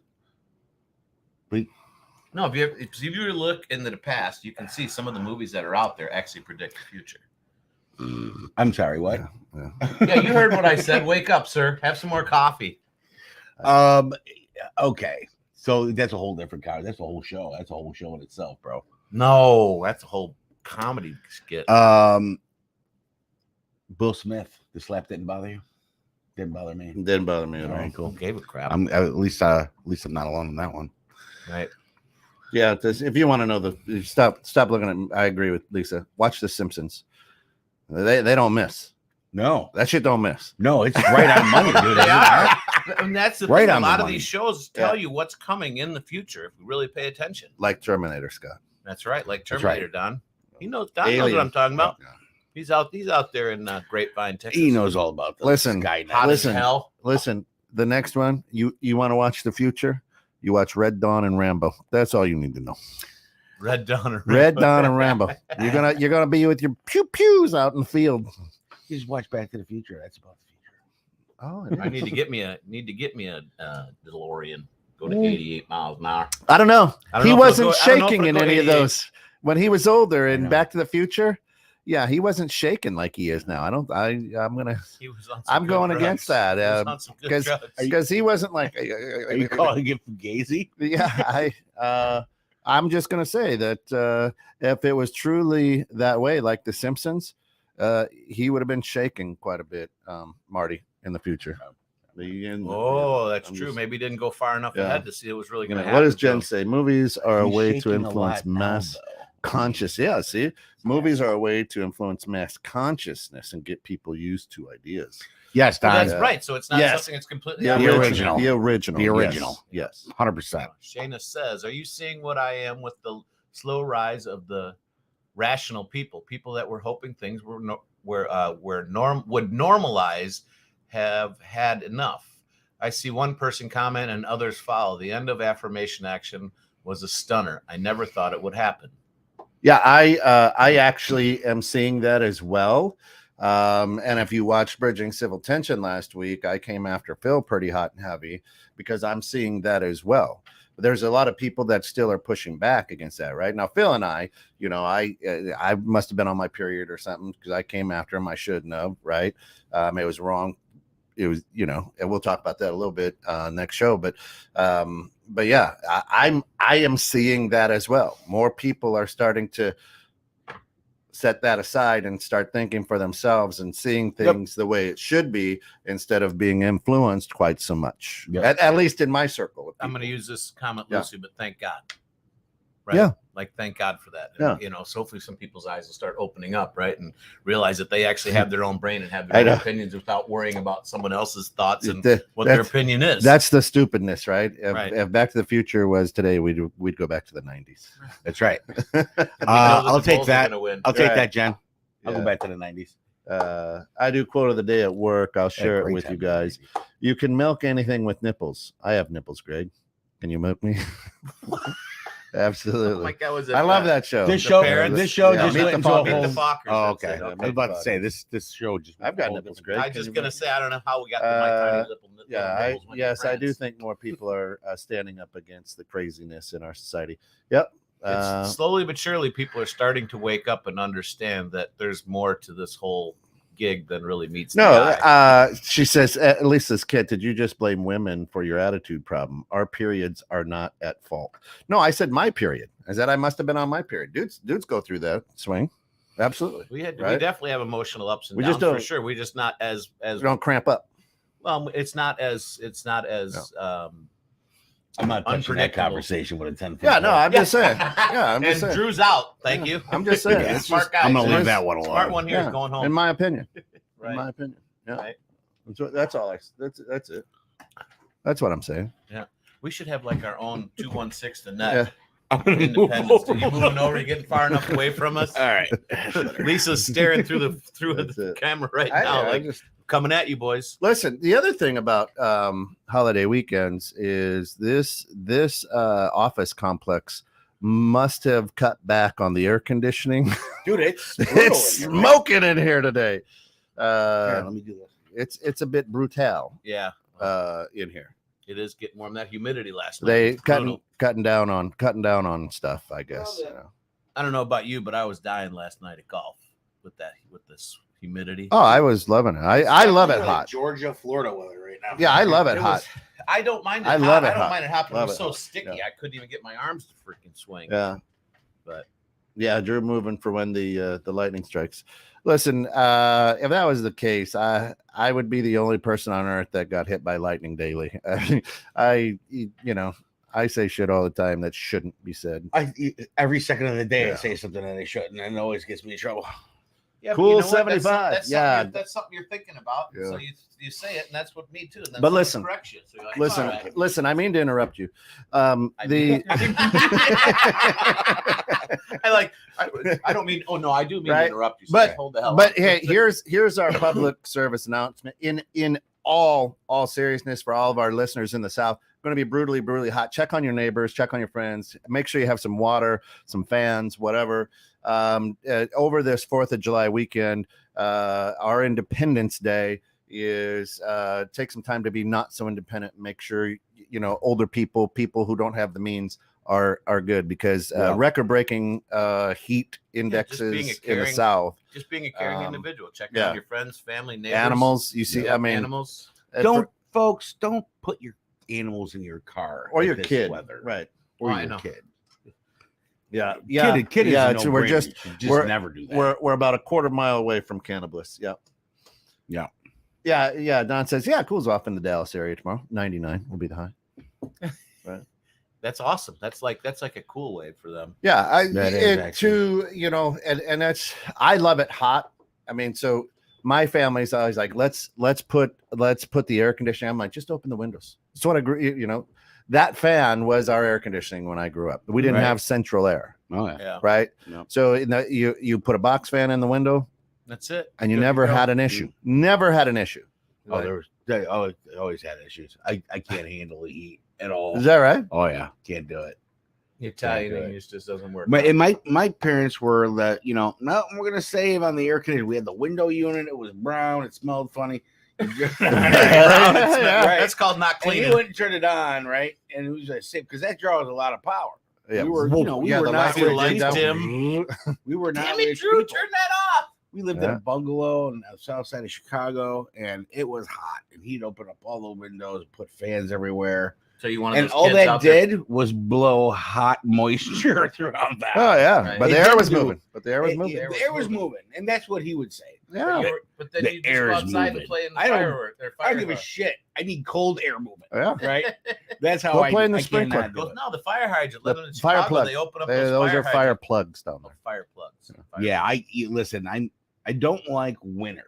No, if you look into the past, you can see some of the movies that are out there actually predict the future. I'm sorry, what? Yeah, you heard what I said. Wake up, sir. Have some more coffee. Okay. So that's a whole different car. That's a whole show. That's a whole show in itself, bro. No, that's a whole comedy skit. Bill Smith. The slap didn't bother you? Didn't bother me. Didn't bother me at all. All right, cool. Gave a crap. At least I'm not alone in that one. Right. Yeah, if you want to know stop looking at. I agree with Lisa. Watch The Simpsons. They don't miss. No, That shit don't miss. no, it's right on money, dude. They are. And that's the Right thing. A on the lot of money. these shows tell you what's coming in the future if we really pay attention. Like Terminator, Scott. That's right. Like That's right. Terminator, Don. Don knows what I'm talking about. Yeah. He's out there in Grapevine, Texas. He knows all about this. Listen, guy. Hot as Listen. hell. Listen, the next one, you want to watch the future? You watch Red Dawn and Rambo. That's all you need to know. Red Dawn and Red Dawn and Rambo. You're gonna be with your pew pews out in the field. You just watch Back to the Future. That's about the future. Oh, I need to get me a DeLorean. Go to 88 miles an hour. I don't know. I don't He know if wasn't it'll go- I don't know if shaking in it'll go any of 88. those when he was older I in know. Back to the Future. Yeah, he wasn't shaking like he is now. I'm gonna. He was on some I'm good going drugs. against that He was on some good drugs. because he wasn't like. Are you calling it Fugazi? Yeah, I'm just gonna say that if it was truly that way, like The Simpsons, he would have been shaking quite a bit, Marty, in the future. Oh, that's I'm true. just- Maybe he didn't go far enough Yeah. ahead to see it was really going to What happen. does Jen So- say? Movies are a He's way to shaking a influence lot now, mass though. conscious. Yeah, see, movies are a way to influence mass consciousness and get people used to ideas. Yes, Well, Don. that's right. So it's not Yes. something that's completely The out of original. The original. The original. Yes. 100%. Shayna says, "Are you seeing what I am with the slow rise of the rational people that were hoping things would normalize have had enough? I see one person comment and others follow. The end of affirmation action was a stunner. I never thought it would happen." Yeah, I actually am seeing that as well. And if you watched Bridging Civil Tension last week, I came after Phil pretty hot and heavy because I'm seeing that as well. But there's a lot of people that still are pushing back against that, right? Now, Phil and I must have been on my period or something because I came after him. I shouldn't have, right? It was wrong. It was, and we'll talk about that a little bit next show. But yeah, I am seeing that as well. More people are starting to set that aside and start thinking for themselves and seeing things the way it should be instead of being influenced quite so much. Yep. At least in my circle. of I'm going to people. use this comment Yeah. loosely, but thank God. Right? Yeah. Like, thank God for that. Yeah. So hopefully some people's eyes will start opening up, right? And realize that they actually have their own brain and have I their own know. opinions without worrying about someone else's thoughts and The- what their that's- opinion is. That's the stupidness, right? Right. If Back to the Future was today, we'd go back to the 90s. That's right. We know that I'll the take Bulls are that. gonna win. I'll take Right. that, Jen. I'll Yeah. go back to the 90s. I do quote of the day at work. I'll share it Great with time you in the guys. 90s. You can milk anything with nipples. I have nipples, Greg. Can you milk me? Absolutely. Like, was I love that show. This The show, parents- this show Yeah, just Meet went the into a Fockers. Meet the whole. Fockers. Oh, that's okay. it. I was about to say this show just. I've got went a nipples, different Greg. I Can was you just gonna milk- say I don't know how we got to my tiny little Yeah, nipples when yes, we're I do friends. think more people are standing up against the craziness in our society. Yep. It's slowly but surely people are starting to wake up and understand that there's more to this whole gig than really meets the No, eye. she says, at least this kid, did you just blame women for your attitude problem? Our periods are not at fault. No, I said my period. I said I must have been on my period. Dudes go through that swing. Absolutely. We right? definitely have emotional ups and We downs just for don't- sure. We just not as Don't cramp up. well. It's not as I'm not touching that Unpredictable. conversation with a 10. Yeah, no, I'm just saying. Yeah, I'm and just saying. Drew's out. Thank you. I'm just saying. Yeah, It's smart just- guy. I'm gonna It's- leave that one alone. Smart one here is Yeah, going home. in my opinion. right. In my opinion. Yeah. Right. That's all. That's it. That's what I'm saying. We should have like our own 216 to net. Yeah. I'm gonna move Independence. over. Are you moving over? You getting far enough away from us? All right. Lisa's staring through That's the it. camera right I now, like just coming at you, boys. listen. The other thing about holiday weekends is this office complex must have cut back on the air conditioning. Dude, it's It's brutal in here, right? smoking in here today. Here, let me do this. It's a bit brutal Yeah, in here. it is getting warm. That humidity last night. They was brutal. cutting down on stuff, I guess. Well, you know. I don't know about you, but I was dying last night at golf with this humidity. Oh, I was loving it. I love it Like hot. Georgia, Florida weather right now. Yeah, I love it It hot. was- I don't mind it. I hot. love it I don't hot. mind it hot, but Love it was it so hot. sticky. Yeah. I couldn't even get my arms to freaking swing. Yeah. But Yeah, Drew moving for when the lightning strikes. Listen, if that was the case, I would be the only person on earth that got hit by lightning daily. I say shit all the time that shouldn't be said. Every second of the day, I Yeah. say something that I shouldn't, and it always gets me in trouble. Yeah, but Cool you know what? 75. That's Yeah. that's something you're thinking about. Yeah. So you say it, and that's what me too. And then But someone listen, corrects you. So you're like, Listen, all right. listen. I mean to interrupt you. I don't mean. Oh no, I do mean Right? to interrupt you. So But- hold the hell. But up. hey, here's our public service announcement. In all seriousness, for all of our listeners in the South, going to be brutally hot. Check on your neighbors, check on your friends. Make sure you have some water, some fans, whatever. Over this 4th of July weekend, our Independence Day is take some time to be not so independent. Make sure older people who don't have the means are good, because record-breaking heat indexes in the caring- South. just being a caring individual, checking yeah. on your friends, family, neighbors, Animals, you see, I mean, animals. Don't put your animals in your car or at your this kid, weather, right? or I your know. kid. Yeah, Kid is yeah. no So we're brainer. You should we're- never do that. we're about a quarter mile away from Cannabis. Yeah. Don says, yeah, cools off in the Dallas area tomorrow. 99 will be the high. That's awesome. That's like a cool wave for them. Yeah, That is and that's, I love it hot. I mean, so my family's always like, let's put the air conditioning. I'm like, just open the windows. So what I agree, that fan was our air conditioning when I grew up. We didn't Right. have central air, Oh yeah. Yeah, right? No. So you put a box fan in the window, that's it. and you Good to never go. had an issue. Never had an issue. Oh, they always had issues. I can't handle the heat at all. Is that right? Oh yeah, can't do it. Italian Good. English just doesn't work. My parents were no, we're gonna save on the air conditioner. We had the window unit. It was brown. It smelled funny. That's called not And cleaning. you wouldn't turn it on, right? And it was just safe because that draws a lot of power. Yeah. We were, we Yeah, were the not lights were rich dim. people. We were not Damn it, rich Drew, people. turn that off. We lived in a bungalow on the south side of Chicago, and it was hot. And he'd open up all the windows, put fans everywhere, So you want and all that did was blow hot moisture throughout the house. Oh yeah, Right. but It the air didn't was do- moving. But the air was moving. The air was moving, and that's what he would say. Yeah. But then The you just air go is outside moving. and play in the I don't- firework. I don't give a shit. I need cold air movement, Yeah. right? That's how Go I play in the I sprinkler. cannot do Goes, it. no, the fire hydrant. The Living in fire Chicago, plug. they open up Those those are fire hydrants. plugs down Oh, there. fire plugs. Yeah, listen. I don't like winter.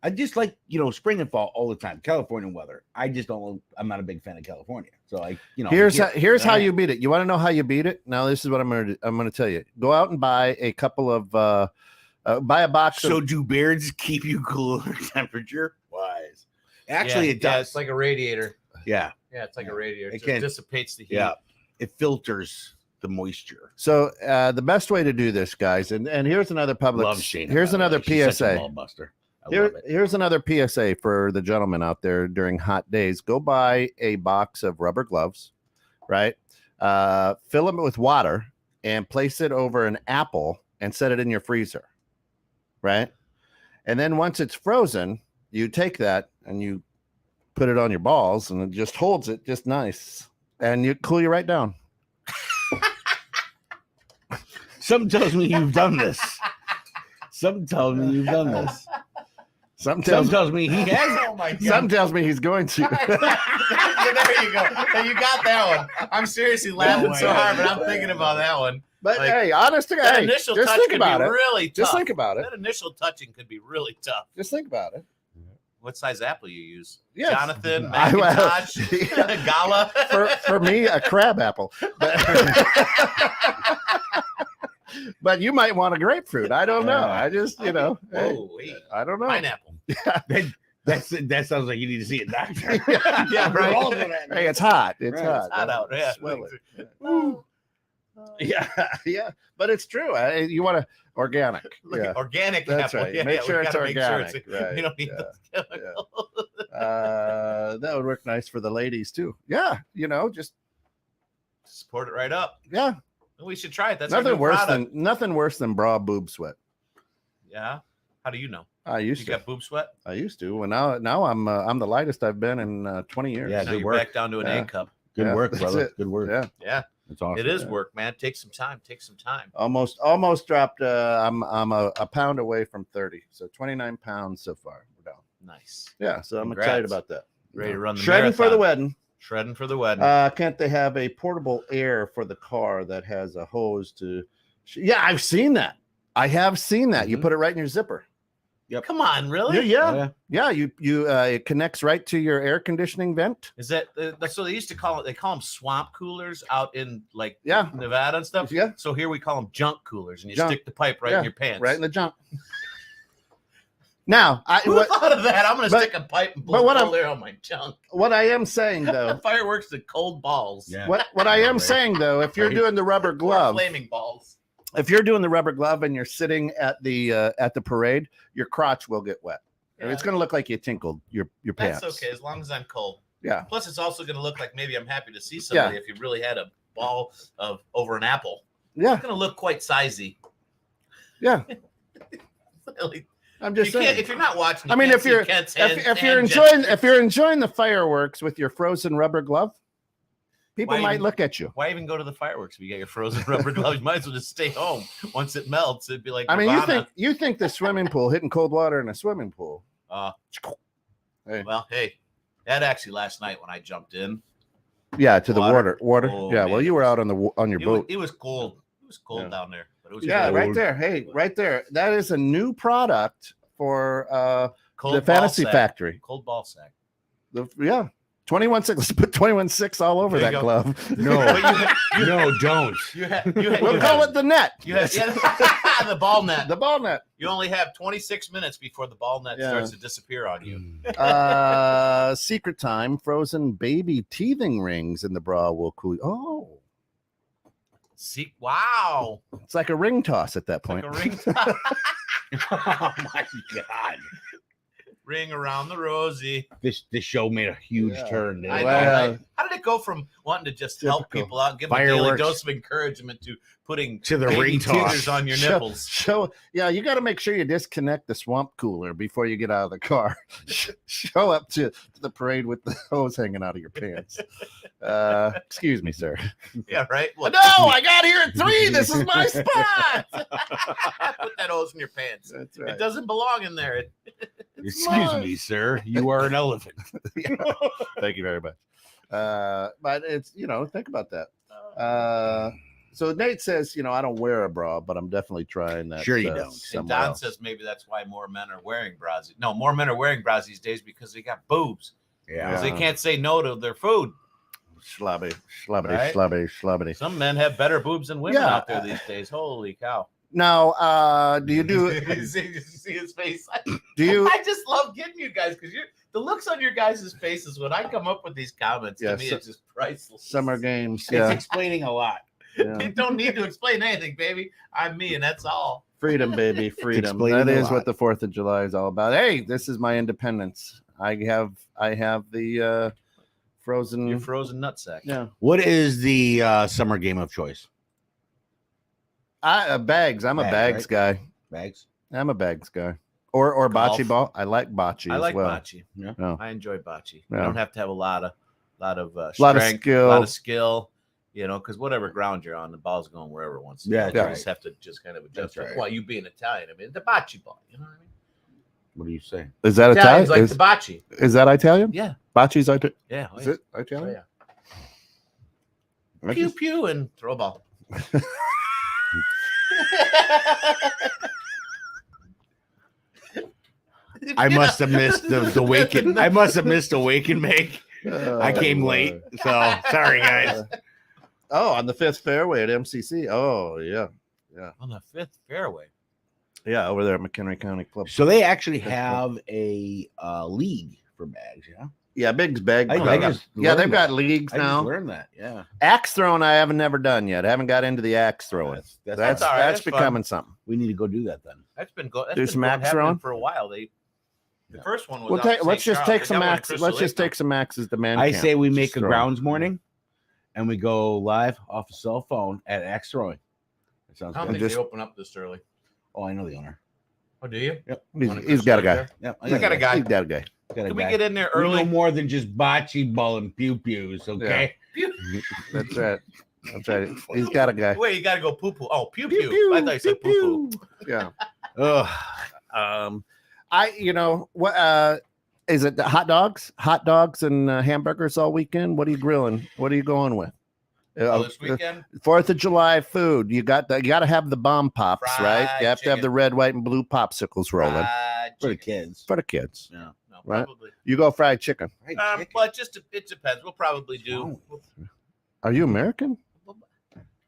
I just like spring and fall all the time. California weather. I just don't. I'm not a big fan of California. So Here's here- how you beat it. You want to know how you beat it? Now this is what I'm gonna tell you. Go out and buy a couple of buy a box. So of, do beards keep you cooler temperature wise? Actually, it does. Yeah, it's like a radiator. Yeah, Yeah, it's like a radiator. It It can- dissipates the heat. yeah. It filters the moisture. so the best way to do this, guys, and here's another public. Love Shayna, Here's by the another way. She's such a PSA. ball buster. I love it. Here's another PSA for the gentlemen out there during hot days. Go buy a box of rubber gloves, right? Fill them with water and place it over an apple and set it in your freezer, right? And then once it's frozen, you take that and you put it on your balls, and it just holds it just nice, and you cool you right down. Something tells me you've done this. Something tells me you've done this. Something Something tells, tells me he has. Oh my god. something tells me he's going to. There you go. Hey, you got that one. I'm seriously laughing so hard, but I'm thinking about that one. But Like, hey, honest to That God, initial just touch think could about be it. really tough. Just think about it. That initial touching could be really tough. Just think about it. What size apple you use? Yes. Jonathan, I- well, Macintosh, yeah. Gala. For me, a crab apple. But you might want a grapefruit. I don't know. I just, hey, Whoa, wait. I don't know. Pineapple. That sounds like you need to see a doctor. Yeah, We're right. all doing that. Hey, it's hot. It's Right, hot. It's hot out. Yeah. Smell it. Ooh. Yeah, yeah. But it's true. You want to organic. Look Yeah. at organic That's apple. right. Yeah, Make we sure it's gotta make sure organic. it's- Right. You don't need Yeah. those chemicals. That would work nice for the ladies too. Yeah, just Just pour it right up. yeah. We should try it. That's our Nothing new worse product. nothing worse than bra boob sweat. Yeah. How do you know? I You used to. got boob sweat? I used to. Well, now I'm the lightest I've been in 20 years. Yeah, Now good you're work. back down to an Yeah. egg cup. Good Yeah, work, that's brother. it. Good work. Yeah. Yeah. It's awesome. It is work, man. Take some time. Take some time. Almost dropped. I'm a pound away from 30, so 29 pounds so far. We're down. Nice. Yeah, so I'm Congrats. excited about that. Ready to run the shredding for the marathon. wedding. Shredding for the wedding. Can't they have a portable air for the car that has a hose to? Yeah, I've seen that. I have seen that. You Mhm. put it right in your zipper. Come on, really? Yeah. It connects right to your air conditioning vent. Is that's what they used to call it? They call them swamp coolers out in like Yeah. Nevada and stuff. Yeah. So here we call them junk coolers, and you Junk. stick the pipe right in your pants. Right in the junk. Now, Who thought of that? I'm going to but- stick a pipe and but blow what cold air on my junk. what I am saying though, Fireworks to cold balls. Yeah. what I am saying though, if you're Right. doing the rubber Or glove, flaming balls. if you're doing the rubber glove and you're sitting at the parade, your crotch will get wet. Yeah, It's going to look like you tinkled your pants. that's okay as long as I'm cold. Yeah. Plus, it's also going to look like maybe I'm happy to see somebody if you really had a ball of over an apple. Yeah. It's going to look quite sizey. Yeah. Really. I'm You just can't, saying. if you're not watching, I mean, can't if see you're Kent's if hand you're enjoying the fireworks with your frozen rubber glove, people Why might even- look at you. Why even go to the fireworks if you get your frozen rubber gloves? You might as well just stay home. Once it melts, it'd be like I mean, Nirvana. you think the swimming pool hitting cold water in a swimming pool? Hey. Well, hey, that actually last night when I jumped in, Yeah, to the Water. water. Oh, Yeah, man, well, it you were was- out on your boat. it was cold. It was cold Yeah. down there, but it was Yeah, good. right there. Hey, right there. That is a new product for Cold the ball Fantasy sack. Factory. Cold ball sack. 21.6. Let's put 21.6 all over There that you go. glove. No, But no, don't. We'll call it the net. You had the ball net. The ball net. You only have 26 minutes before the ball net Yeah. starts to disappear on you. Secret time. Frozen baby teething rings in the bra will cool. Oh, See, wow, it's like a ring toss at that point. like a ring, Oh my god. ring around the rosy. This show made a huge Yeah. turn. didn't I it? know, Well, right? How did it go from wanting to just help Typical. people out, give them a daily Fireworks. dose of encouragement to putting To the baby ring toss. teethers on your nipples? Yeah, you got to make sure you disconnect the swamp cooler before you get out of the car. Show up to the parade with the hose hanging out of your pants. Excuse me, sir. Yeah, right. Well, No, I got here at 3. This is my spot. put that hose in your pants. That's It doesn't belong in there. Excuse me, sir. You are an elephant. Thank you very much. But it's, think about that. So Nate says, I don't wear a bra, but I'm definitely trying that. Sure you don't. And somewhere Don else. says maybe that's why more men are wearing bras. No, more men are wearing bras these days because they got boobs. Yeah. Because they can't say no to their food. Slobby. Right? Some men have better boobs than women Yeah. out there these days. Holy cow. Now, do you You see his face? do you I just love getting you guys because the looks on your guys' faces when I come up with these comments, Yeah, to me, it's just priceless. summer games? It's Yeah, explaining a lot. yeah. You don't need to explain anything, baby. I'm me, and that's all. Freedom, baby, freedom. explaining That a is lot. what the 4th of July is all about. Hey, this is my independence. I have the frozen. Your frozen nutsack. Yeah, What is the summer game of choice? bags. I'm a Bags, bags guy. Bags. I'm a bags guy. Or Golf. bocce ball. I like bocce I as like well. bocce. Yeah. I enjoy bocce. Yeah. You don't have to have a lot of Lot of strength, skill. a lot of skill. Because whatever ground you're on, the ball's going wherever it wants to. Yeah, go. that's You right. just have to just kind of adjust. That's right. Well, you being Italian, I mean, the bocce ball. You know what I mean? What do you say? Is that Italians Italian? like the bocce. Is that Italian? Yeah, Bocce's Italian. yeah. Is it Oh, Italian? yeah. I Pew just- pew and throw a ball. I must have missed the wake and I must have missed a wake and make. I came Oh, late, so sorry guys. Oh, on the 5th fairway at MCC. Oh, yeah. on the 5th fairway. Yeah, over there at McHenry County Club. So they actually have a league for bags, yeah. Yeah, Big's Bag. I Club. just Yeah, learned they've that. got leagues I just now. learned that, yeah. Axe throwing, I haven't never done yet. I haven't got into the axe throwing. That's all right. that's That's fun. becoming something. We need to go do that then. That's been going. Do some axe throwing? for a while. The Yeah. first one was. We'll out take. in Let's St. just Charles. take They some got one in axes. Crystal Let's just Lake take some axes to man. I camp. say we Just make a throw 'em. grounds morning and we go live off a cell phone at axe throwing. That sounds I don't good. think just- they open up this early. Oh, I know the owner. Oh, do you? Yep. He's got a guy. Yep. I got a guy. He's got a guy. Got a Can we guy. get in there We know early? more than just bocce ball and pew pews, okay? That's right. That's right. He's got a guy. Wait, you got to go poo poo. Oh, pew Pew, pew. pew, I thought you said poo pew, poo. pew. Yeah. What is it? Hot dogs and hamburgers all weekend. What are you grilling? What are you going with? Oh, this weekend? 4th of July food. You got to have the bomb pops, right? Fried You have to have chicken. the red, white, and blue popsicles rolling Fried For the chicken. kids. for the kids. Yeah. No, Right. probably. You go fried chicken. Well, it depends. We'll probably do. Are you American?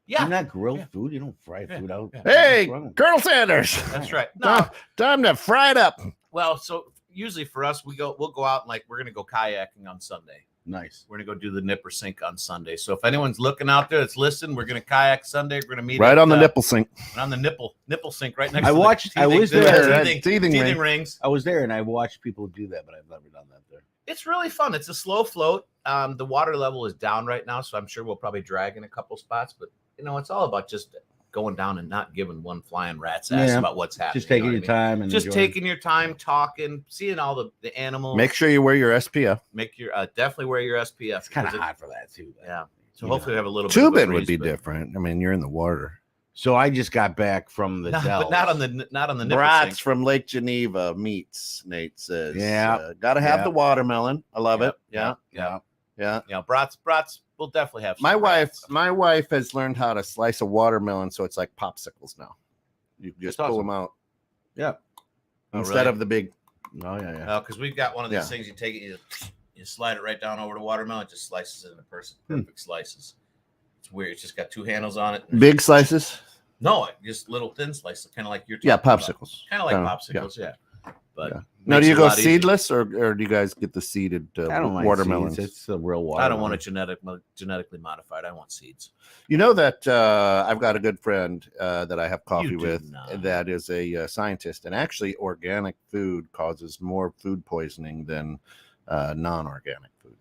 Yeah, You not grill Yeah. food. You don't fry Yeah. food out. Yeah. Hey, What's wrong? Colonel Sanders. that's right. No, Time to fry it up. well, so usually for us, we'll go out and we're gonna go kayaking on Sunday. Nice. We're gonna go do the nipper sink on Sunday. So if anyone's looking out there that's listening, we're gonna kayak Sunday. We're gonna meet Right at, on the nipple sink. on the nipple sink right next. I to watched- The I was teething- there. Teething Teething rings. I was there and I watched people do that, but I've never done that there. It's really fun. It's a slow float. The water level is down right now, so I'm sure we'll probably drag in a couple spots. But it's all about just going down and not giving one flying rat's ass Yeah. about what's happening. Just taking you know your what I mean? time and Just enjoying. taking your time, talking, seeing all the animals. Make sure you wear your SPF. Make your definitely wear your SPF. It's kind of because hot for that too. though. Yeah. So You hopefully we have a little bit. Tubing of a would be breeze, but- different. I mean, you're in the water. So I just got back from the No, Dells. but not on the nipple Brats sink. from Lake Geneva meats, Nate says. Yeah. Got to have Yeah. the watermelon. I love Yep, it. Yeah. yeah. Yeah. You know, brats will definitely have. My some brats. wife has learned how to slice a watermelon so it's like popsicles now. You can just That's pull awesome. them out Yeah. Oh, instead really? of the big. Oh yeah, yeah. No, because we've got one of these Yeah. things. You take it, you slide it right down over the watermelon. It just slices it into perfect slices. It's weird. It's just got two handles on it. Big slices. No, just little thin slices, kind of like you're. Yeah, talking about. popsicles. Kind of like Kinda, popsicles, yeah. But Yeah. Now, makes do you it a go lot easier. seedless or do you guys get the seeded I don't like watermelons? seeds. It's a real water. I don't want it genetically modified. I want seeds. You know that I've got a good friend that I have coffee do with not. that is a scientist, and actually, organic food causes more food poisoning than non-organic food.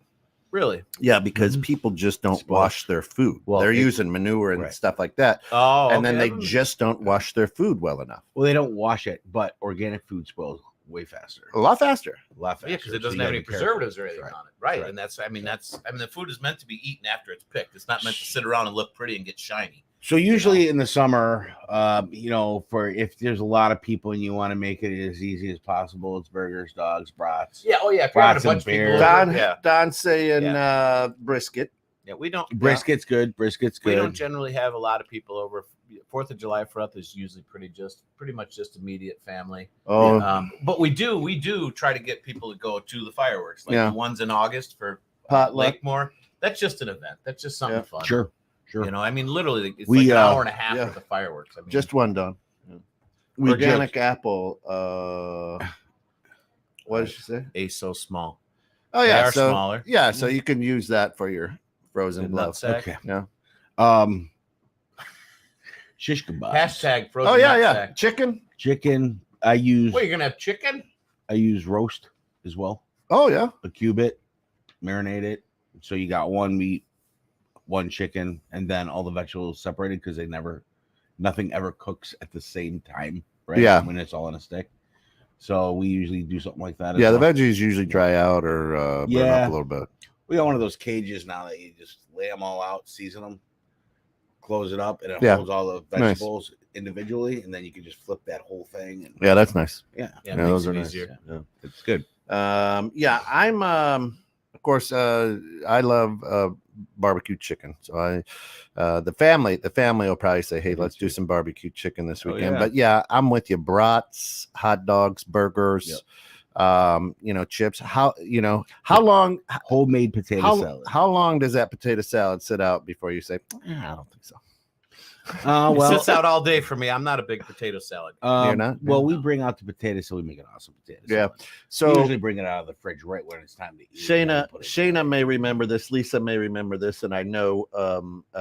Really? Yeah, because Mhm. people just don't Spoiled. wash their food. Well, They're it- using manure and right. stuff like that, Oh, and then okay. they just don't wash their food well enough. Well, they don't wash it, but organic food spoils way faster. A lot faster. A lot faster. Yeah, because it so doesn't you have gotta any be careful. preservatives or anything Right. on it, right? Right. And that's the food is meant to be eaten after it's picked. It's not meant to sit around and look pretty and get shiny. So usually in the summer, for if there's a lot of people and you want to make it as easy as possible, it's burgers, dogs, brats. Yeah. Oh yeah. If you're having a Brats and bunch of people beer. over, Don, yeah. Don's saying brisket. Yeah. We don't. Brisket's good. Brisket's We good. don't generally have a lot of people over. 4th of July for us is usually pretty much just immediate family. Oh, But we do try to get people to go to the fireworks, like Yeah. the ones in August for Potluck. Lakemore. That's just an event. That's just something Yeah. fun. Sure. You know, I mean, literally, it's We, like an hour and a half yeah. of the fireworks. I mean, just one, Don. We Organic apple. What did she say? a so small. Oh They yeah, are so smaller. yeah, so you can use that for your frozen The bluff. nutsack. Okay. Yeah. Shish kebabs. Hashtag frozen. Oh yeah, nutsack. yeah. Chicken. Chicken. I use Wait, you're gonna have chicken? roast as well. Oh yeah. A cube it, marinate it. So you got one meat, one chicken, and then all the vegetables separated because nothing ever cooks at the same time, right? Yeah. When it's all in a stick. So we usually do something like that. as Yeah, the well. veggies usually dry out or burn up Yeah. a little bit. We got one of those cages now that you just lay them all out, season them, close it up, and it Yeah. holds all the Nice. vegetables individually, and then you can just flip that whole thing. And Yeah, that's nice. yeah, Yeah, Yeah, makes those it are nice. easier. Yeah. it's good. Yeah, I'm of course I love barbecue chicken. So the family will probably say, "Hey, let's do some barbecue chicken this Oh, weekend." yeah. But yeah, I'm with you. Brats, hot dogs, burgers, chips. How long Homemade potato salad. how long does that potato salad sit out before you say, I don't think so. It Well, sits out all day for me. I'm not a big potato salad. You're not? Well, we bring out the potatoes, so we make an awesome potato Yeah. salad. We So usually bring it out of the fridge right when it's time to eat. and then put it in. Shayna may remember this. Lisa may remember this, and I know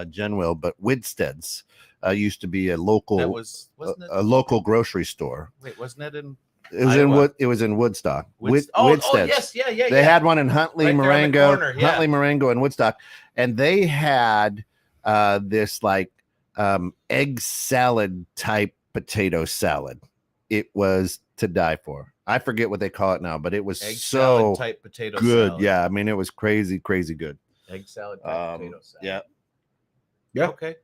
Jen will. But Widstead's used to be a local That wasn't it? a local grocery store. Wait, wasn't it in? It was Iowa? It was in Woodstock. Oh, Widstead's. yes, yeah. They had one in Huntley, Right there on the Marengo, corner, yeah. Huntley, Marengo, and Woodstock, and they had this like egg salad type potato salad. It was to die for. I forget what they call it now, but it was Egg so salad type potato good. salad. Yeah, I mean it was crazy good. Egg salad type potato salad. Yeah. Yeah. Okay.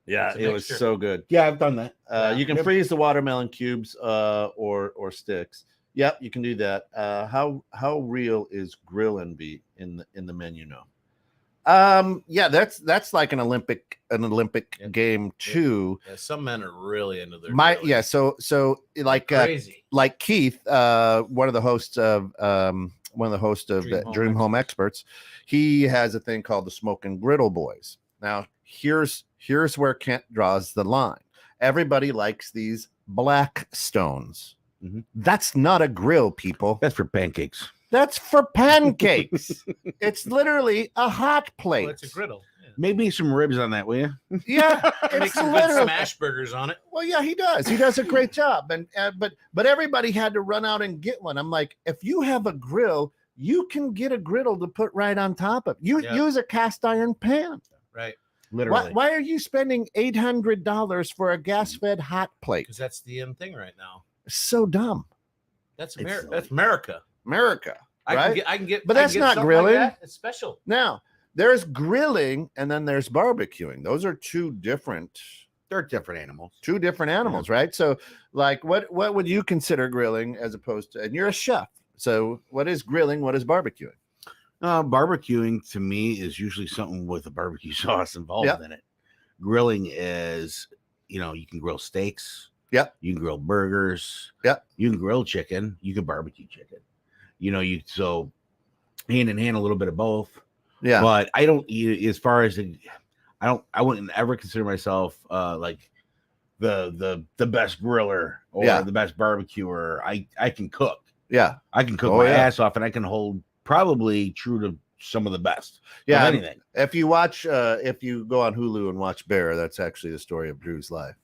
Yeah, It's a it was mixture. so good. Yeah, I've done that. You can freeze the watermelon cubes or sticks. Yep, you can do that. How real is grill envy in the menu now? Yeah, that's like an Olympic Yeah. game too. Yeah, some men are really into their My grilling. so like Crazy. like Keith, one of the hosts of Dream Home Experts, he has a thing called the Smoke and Griddle Boys. Now here's where Kent draws the line. Everybody likes these black stones. Mhm. That's not a grill, people. That's for pancakes. That's for pancakes. It's literally a hot plate. Well, it's a griddle. Yeah. Maybe some ribs on that, will you? Yeah, Make it's some good literally. smash burgers on it. Well, yeah, he does. He does a great job, and but everybody had to run out and get one. I'm like, if you have a grill, you can get a griddle to put right on top of. You Yeah. use a cast iron pan. Right. Literally. Why are you spending $800 for a gas-fed hot plate? Because that's the end thing right now. So dumb, That's It's America. silly. That's America. America. I Right? can get. But I can that's get not something grilling. Like that. It's special. Now there's grilling, and then there's barbecuing. Those are two different They're different animals. animals, right? So, like, what would you consider grilling as opposed to? And you're a chef, so what is grilling? What is barbecuing? Barbecuing to me is usually something with a barbecue sauce involved Yep. in it. Grilling is, you can grill steaks. Yep. You can grill burgers. Yep. You can grill chicken. You can barbecue chicken. So hand in hand a little bit of both. Yeah, But I don't eat as far as I wouldn't ever consider myself like the best griller or Yeah. the best barbecuer. I can cook. yeah, I can cook Oh, my yeah. ass off, and I can hold probably true to some of the best. yeah. Of and anything. if you go on Hulu and watch Bear, that's actually the story of Drew's life.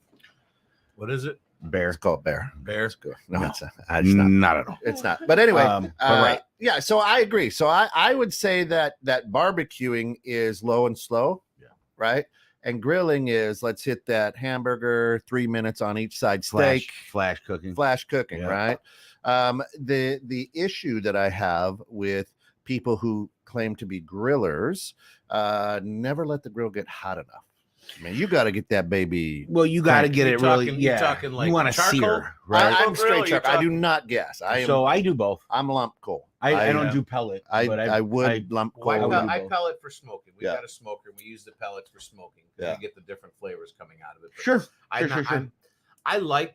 What is it? Bear. It's called Bear. Bears. No, No. it's not. Not at all. It's not. But anyway, But right. yeah. So I agree. So I would say that barbecuing is low and slow. Yeah. Right. And grilling is let's hit that hamburger, 3 minutes on each side, steak, Flash cooking. flash cooking. Yeah. Right. The issue that I have with people who claim to be grillers, never let the grill get hot enough. Man, you got to get that baby. Well, you got to get You're it really. talking- you're Yeah, talking like you want to charcoal? sear, right? I'm Charcoal straight grill, you're charcoal. I do talking- not gas. So I do both. I'm lump coal. I don't do pellet. but I would lump coal. Well, I would do I both. pellet for smoking. We Yeah. got a smoker. We use the pellets for smoking. Yeah. You get the different flavors coming out of it. But Sure. I'm Sure, not- sure. I like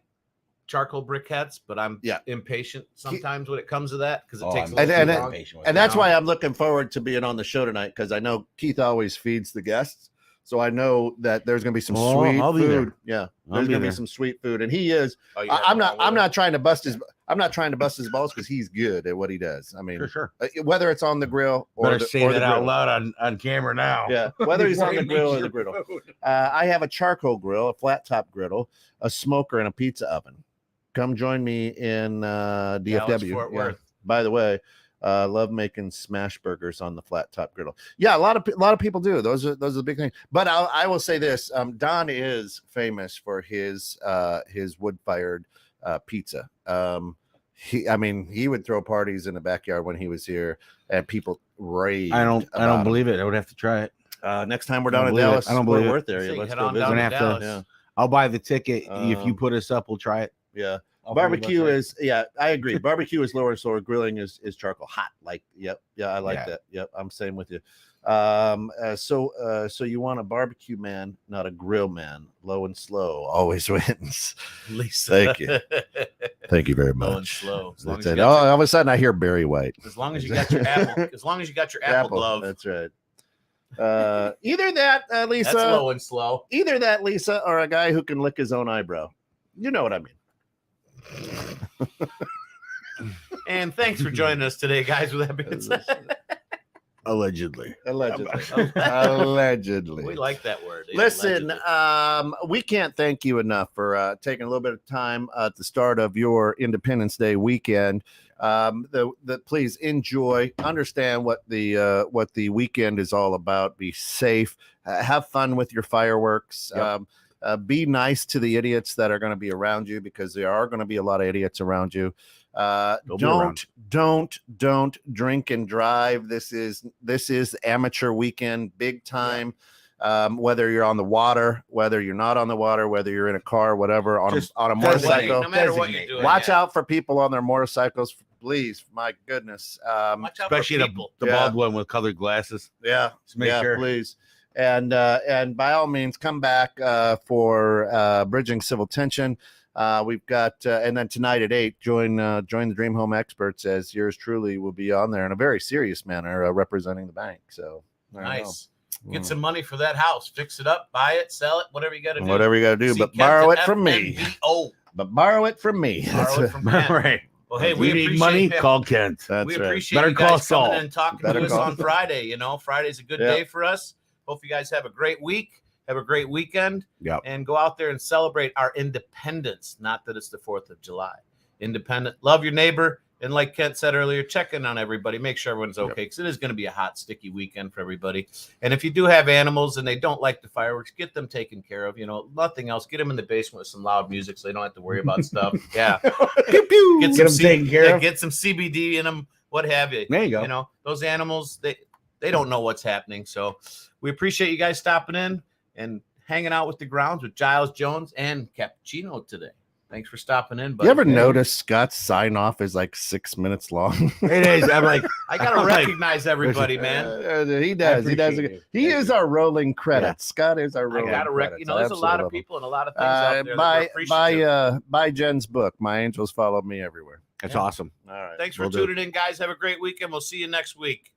charcoal briquettes, but I'm Yeah. impatient sometimes when it comes to that because it Oh, takes I'm a little and too it- long. patient with And it. that's No. why I'm looking forward to being on the show tonight because I know Keith always feeds the guests. So I know that there's going to be some Oh, sweet I'll be there. food. Yeah, I'll there's be going to be there. some sweet food, and he is. Oh, you I'm have not. one I'm not trying to bust his. I'm not trying to bust his balls because he's good at what he does. I mean, Sure. whether it's on the grill or Better the, say or that the out griddle. loud on camera now. Yeah, whether he's Before on the he grill makes or the your griddle. food. I have a charcoal grill, a flat top griddle, a smoker, and a pizza oven. Come join me in DFW. Fort Yeah. Worth. By the way, love making smash burgers on the flat top griddle. Yeah, a lot of people do. Those are the big things. But I will say this: Don is famous for his wood fired pizza. He would throw parties in the backyard when he was here, and people raved. I don't about him. believe it. I would have to try it. Next time we're I don't down in believe it. Dallas, I don't believe Fort it. Worth area. So you Let's head go on visit. down to Gonna have to- Dallas. I'll buy the ticket if you Um, put us up. We'll try it. Yeah. I'll figure Barbecue about that. is I agree. Barbecue is lower and slower. Grilling is charcoal hot. Like yeah, I like Yeah. that. Yep, I'm same with you. So you want a barbecue man, not a grill man. Low and slow always wins. Lisa. Thank you. Thank you very Low and much. slow. As long That's as, you it. got All of a sudden I hear Barry White. your, as long as you got your apple, as long as you got your apple glove, That's right. Either that, Lisa. that's low and slow. Either that, Lisa, or a guy who can lick his own eyebrow. You know what I mean. And thanks for joining us today, guys. With that being said, Allegedly. Allegedly. Allegedly. we like that word. Listen, allegedly. we can't thank you enough for taking a little bit of time at the start of your Independence Day weekend. Please enjoy, understand what the weekend is all about. Be safe, have fun with your fireworks. Yep. Be nice to the idiots that are going to be around you because there are going to be a lot of idiots around you. They'll be around. Don't drink and drive. This is amateur weekend, big time. whether you're on the water, whether you're not on the water, whether you're in a car, whatever, on Just a Designate, motorcycle. no matter what you're doing. Watch yeah. out for people on their motorcycles, please. My goodness. Watch out Especially for the, people. the Yeah. bald one with colored glasses. Yeah, Just make sure. please. And by all means, come back for Bridging Civil Tension. We've got, and then tonight at 8, join the Dream Home Experts, as yours truly will be on there in a very serious manner, representing the bank. So I don't know. Nice. Get some money for that house. Fix it up, buy it, sell it, whatever you got to do. Whatever you got to do, See but Kent borrow at it from me. FNBO. But borrow it from me. Borrow it from Kent. Right. Well, hey, If we you need appreciate money, it. call Kent. That's We right. appreciate Better you call guys coming Saul. in and talking Better to us call on Friday. You know, Friday's a good Yeah. day for us. Hope you guys have a great week. Have a great weekend. Yep. And go out there and celebrate our independence. Not that it's the 4th of July. Independent. Love your neighbor. And like Kent said earlier, check in on everybody. Make sure everyone's okay, because it is going to be a hot, sticky weekend for everybody. And if you do have animals and they don't like the fireworks, get them taken care of. You know, nothing else. Get them in the basement with some loud music so they don't have to worry about stuff. Yeah. Pew, pew. Get them taken care of. Get some CBD in them, what have you. There you go. You know, those animals, they don't know what's happening. So we appreciate you guys stopping in and hanging out with the grounds with Giles Jones and Cappuccino today. Thanks for stopping in. You ever buddy. notice Scott's sign off is like 6 minutes long? It is. I'm like, I gotta recognize everybody, man. He does. He does. appreciate it. He is our rolling credits. Scott is our I rolling gotta credits. you know, there's a lot of Absolutely. people and a lot of things out there. that we're Buy appreciative. buy Jen's book. My Angels Follow Me Everywhere. that's Yeah. awesome. All right. Thanks for Will do. tuning in, guys. Have a great weekend. We'll see you next week.